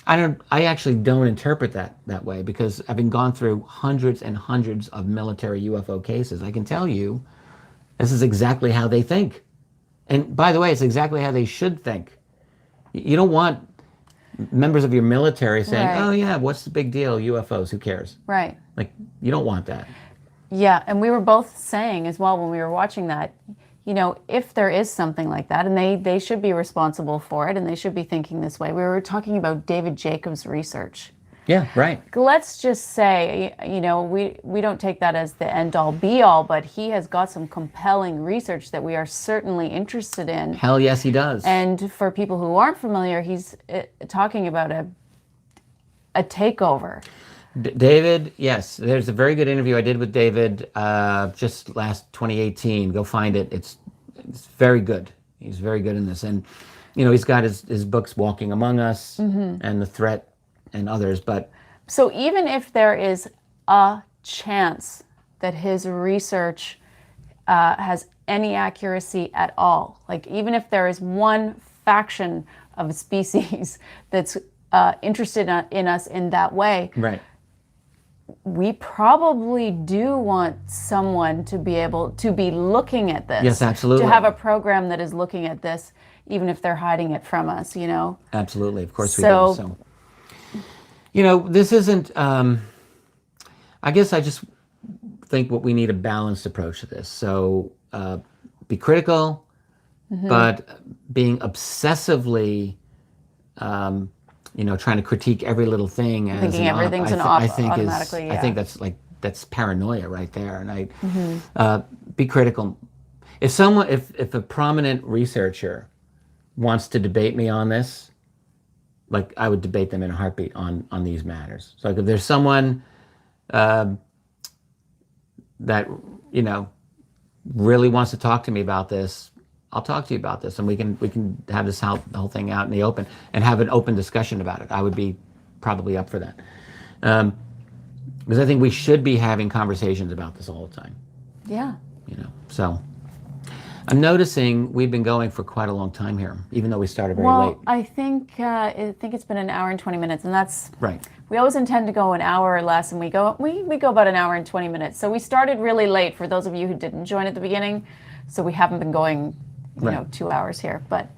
I actually don't interpret that way, because having gone through hundreds and hundreds of military UFO cases, I can tell you this is exactly how they think. And by the way, it's exactly how they should think. You don't want members of your military saying, Right. oh yeah, what's the big deal? UFOs, who cares? Right. Like, you don't want that. Yeah, and we were both saying as well when we were watching that, if there is something like that, and they should be responsible for it, and they should be thinking this way. We were talking about David Jacobs' research. Yeah, right. Let's just say, we don't take that as the end-all, be-all, but he has got some compelling research that we are certainly interested in. Hell yes, he does. And for people who aren't familiar, he's talking about a takeover. David, yes, there's a very good interview I did with David just last 2018. Go find it. It's very good. He's very good in this. And, he's got his books, Walking Among Us and The Threat and others. But so even if there is a chance that his research has any accuracy at all, like even if there is one faction of a species that's interested in us in that way, right. We probably do want someone to be able to be looking at this. Yes, absolutely. To have a program that is looking at this, even if they're hiding it from us, Absolutely, of course we do. So, this isn't, I guess I just think what we need a balanced approach to this. So be critical, but being obsessively trying to critique every little thing as thinking everything's automatically. I think that's paranoia right there. And be critical. If a prominent researcher wants to debate me on this, like, I would debate them in a heartbeat on these matters. So, like, if there's someone that really wants to talk to me about this, I'll talk to you about this, and we can have this whole thing out in the open and have an open discussion about it. I would be probably up for that, because I think we should be having conversations about this all the time. Yeah. So I'm noticing we've been going for quite a long time here, even though we started very late. Well, I think it's been an hour and 20 minutes, and that's right. We always intend to go an hour or less, and we go about an hour and 20 minutes. So we started really late for those of you who didn't join at the beginning. So we haven't been going 2 hours here, but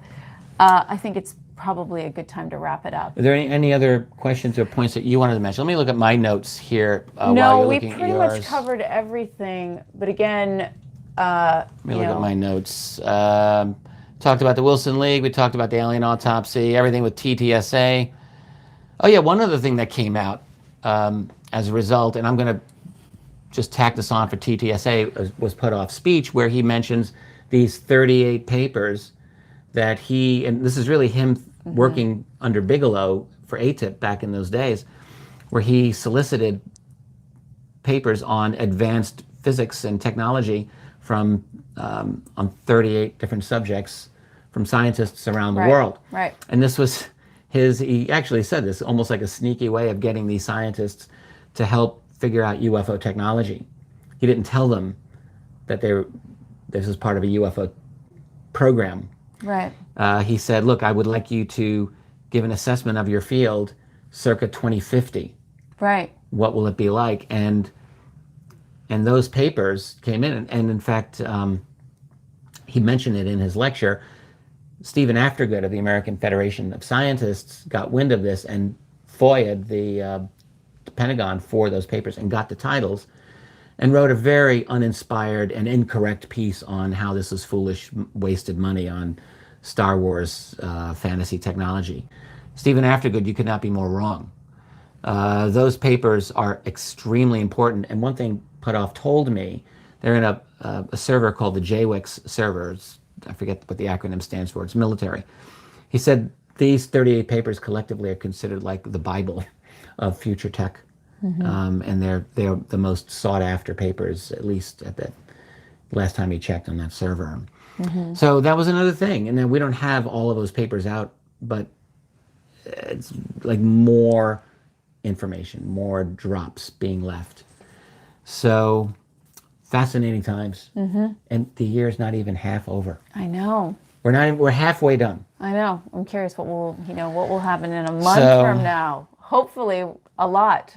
I think it's probably a good time to wrap it up. Are there any other questions or points that you wanted to mention? Let me look at my notes here. No, we pretty much covered everything, but again, let me look at my notes. Talked about the Wilson League. We talked about the alien autopsy, everything with TTSA. Oh yeah, one other thing that came out as a result, and I'm going to just tack this on for TTSA, was Put Off Speech, where he mentions these 38 papers that and this is really him working under Bigelow for ATIP back in those days, where he solicited papers on advanced physics and technology from on 38 different subjects from scientists around the world. Right. And this was he actually said this, almost like a sneaky way of getting these scientists to help figure out UFO technology. He didn't tell them that this is part of a UFO program. Right. He said, look, I would like you to give an assessment of your field circa 2050. Right. What will it be like? And those papers came in, and in fact, he mentioned it in his lecture. Stephen Aftergood of the American Federation of Scientists got wind of this and FOIA'd the Pentagon for those papers and got the titles, and wrote a very uninspired and incorrect piece on how this is foolish, wasted money on Star Wars fantasy technology. Stephen Aftergood, you could not be more wrong. Those papers are extremely important. And one thing Puthoff told me, they're in a server called the JWIX servers. I forget what the acronym stands for. It's military. He said these 38 papers collectively are considered like the Bible of future tech. And they're the most sought after papers, at least at the last time he checked on that server. So that was another thing. And then we don't have all of those papers out, but it's like more information, more drops being left. So fascinating times. And the year's not even half over. I know. We're halfway done. I know. I'm curious what will happen in a month from now. Hopefully a lot.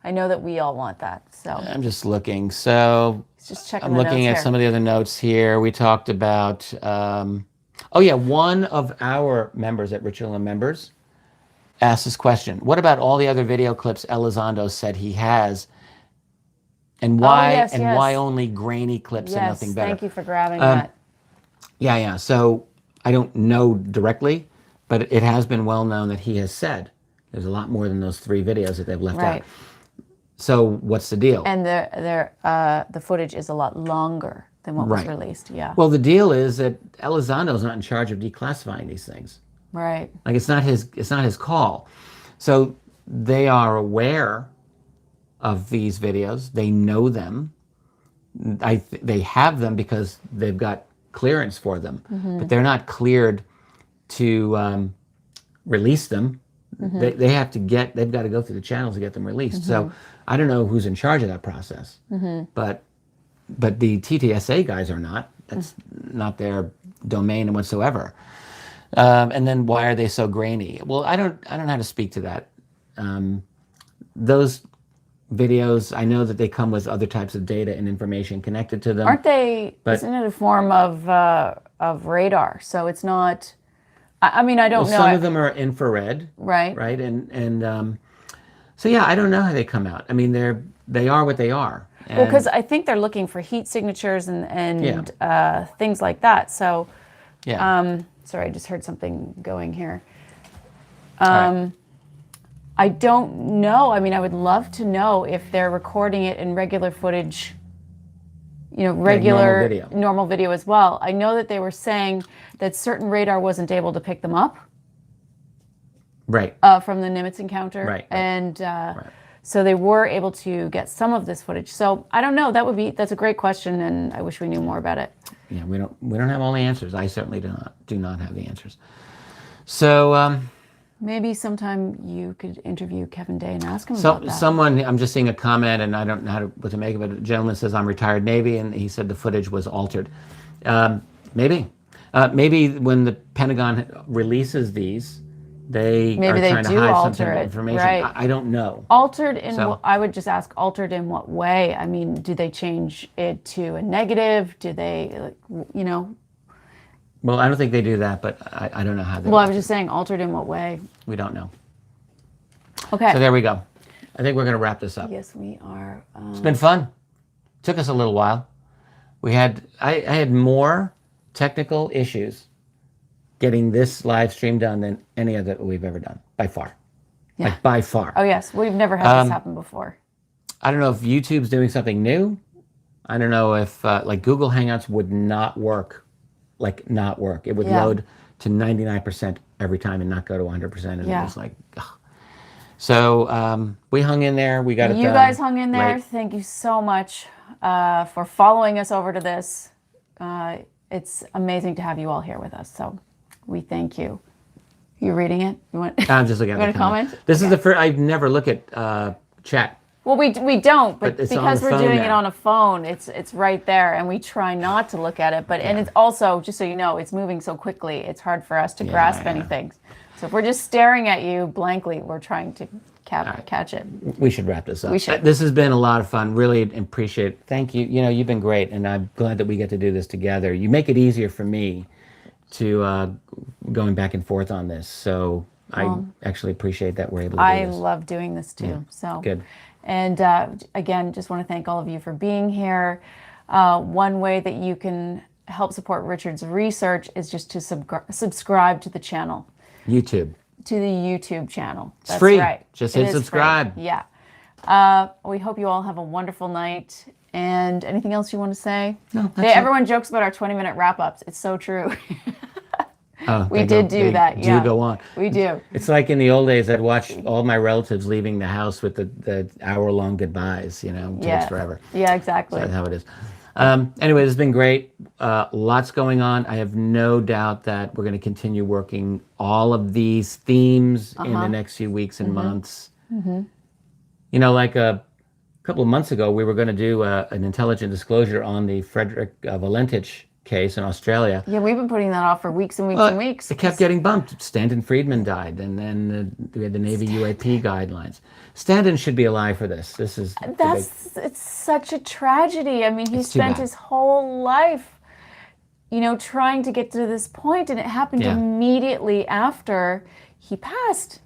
I know that we all want that. So I'm just looking. So just checking. I'm looking at some of the other notes here. We talked about one of our members at Ritual and Members asked this question. What about all the other video clips Elizondo said he has? And why why only grainy clips and nothing better? Thank you for grabbing that. Yeah. So I don't know directly, but it has been well known that he has said there's a lot more than those 3 videos that they've left out. So what's the deal? And the footage is a lot longer than what was released. Yeah. Well, the deal is that Elizondo's not in charge of declassifying these things. Right. Like it's not his call. So they are aware of these videos. They know them. They have them because they've got clearance for them, but they're not cleared to release them. They've got to go through the channels to get them released. So I don't know who's in charge of that process, but the TTSA guys are not. That's not their domain whatsoever. And then why are they so grainy? Well, I don't know how to speak to that. Those videos, I know that they come with other types of data and information connected to them. Aren't they? Isn't it a form of radar? So it's not. I mean, I don't know. Some of them are infrared. Right. Right. And so yeah, I don't know how they come out. I mean, they are what they are. Well, because I think they're looking for heat signatures and things like that. So. Yeah. Sorry, I just heard something going here. Right. I don't know. I mean, I would love to know if they're recording it in regular footage, regular normal video as well. I know that they were saying that certain radar wasn't able to pick them up. Right. From the Nimitz encounter. Right. And so they were able to get some of this footage. So I don't know. That's a great question, and I wish we knew more about it. Yeah, we don't have all the answers. I certainly do not have the answers. So maybe sometime you could interview Kevin Day and ask him about that. Someone, I'm just seeing a comment, and I don't know what to make of it. A gentleman says, I'm retired Navy, and he said the footage was altered. Maybe when the Pentagon releases these, they are trying to hide some sort of information. Right. I don't know. Altered in I would just ask, altered in what way? I mean, do they change it to a negative? Do they, Well, I don't think they do that, but I don't know how they. Well, I was just saying, altered in what way? We don't know. Okay. So there we go. I think we're going to wrap this up. Yes, we are. It's been fun. Took us a little while. I had more technical issues getting this live stream done than any other that we've ever done, by far. Yeah. Like, by far. Oh, yes. We've never had this happen before. I don't know if YouTube's doing something new. I don't know if, Google Hangouts would not work. It would load to 99% every time and not go to 100%. And it was like, ugh. So we hung in there. We got it done. You guys hung in there. Right. Thank you so much for following us over to this. It's amazing to have you all here with us. So we thank you. You reading it? I'm just looking at the comment. This is the first. I never look at chat. Well, we don't, but because we're doing it on a phone, it's right there, and we try not to look at it. But and it's also, just so you know, it's moving so quickly. It's hard for us to grasp anything. So if we're just staring at you blankly, we're trying to catch it. We should wrap this up. We should. This has been a lot of fun. Really appreciate it. Thank you. You've been great, and I'm glad that we get to do this together. You make it easier for me to going back and forth on this. So I actually appreciate that we're able to do this. I love doing this too. Yeah. So good. And again, just want to thank all of you for being here. One way that you can help support Richard's research is just to subscribe to the channel. YouTube. to the YouTube channel. It's That's free. right. Just It hit is free. subscribe. Yeah. We hope you all have a wonderful night. And anything else you want to say? No, that's Hey, it. everyone jokes about our 20-minute wrap-ups. It's so true. Oh, We they did do that, yeah. Do go on. We do. It's like in the old days, I'd watch all my relatives leaving the house with the hour-long goodbyes. You know, it takes forever. Yeah, exactly. That's how it is. Anyway, this has been great. Lots going on. I have no doubt that we're going to continue working all of these themes in the next few weeks and months. You know, like a couple of months ago, we were going to do an intelligent disclosure on the Frederick Valentich case in Australia. Yeah, we've been putting that off for weeks and weeks and weeks. It kept getting bumped. Stanton Friedman died, and then we had the Navy UAP guidelines. Stanton should be alive for this. This is It's such a tragedy. I mean, he It's too spent bad. his whole life, you know, trying to get to this point, and it happened Yeah. immediately after he passed.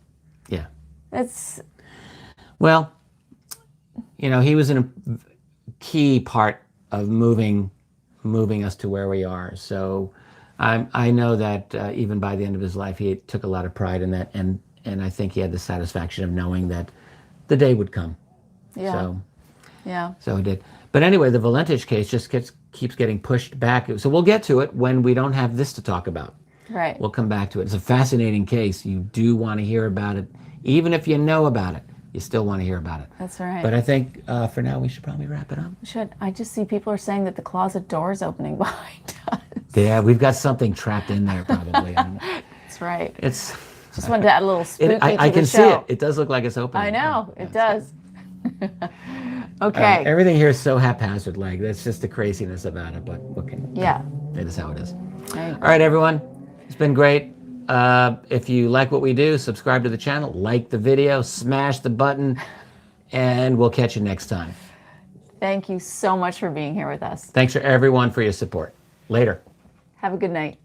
yeah. It's Well, you know, he was a key part of moving us to where we are. So I know that even by the end of his life, he took a lot of pride in that, and I think he had the satisfaction of knowing that the day would come. yeah, yeah. So he did. But anyway, the Valentich case just keeps getting pushed back. So we'll get to it when we don't have this to talk about. Right. We'll come back to it. It's a fascinating case. You do want to hear about it. Even if you know about it, you still want to hear about it. That's right. But I think for now we should probably wrap it up. Should I just see people are saying that the closet door is opening behind us? Yeah, we've got something trapped in there probably. That's right. It's. Just wanted to add a little spooky to I the can show. see it. It does look like it's open. I know it does. All Okay. right, everything here is so haphazard. Like that's just the craziness about it. But what can? Yeah. It is how it is. Right. All right, everyone. It's been great. If you like what we do, subscribe to the channel, like the video, smash the button, and we'll catch you next time. Thank you so much for being here with us. Thanks for everyone for your support. Later. Have a good night.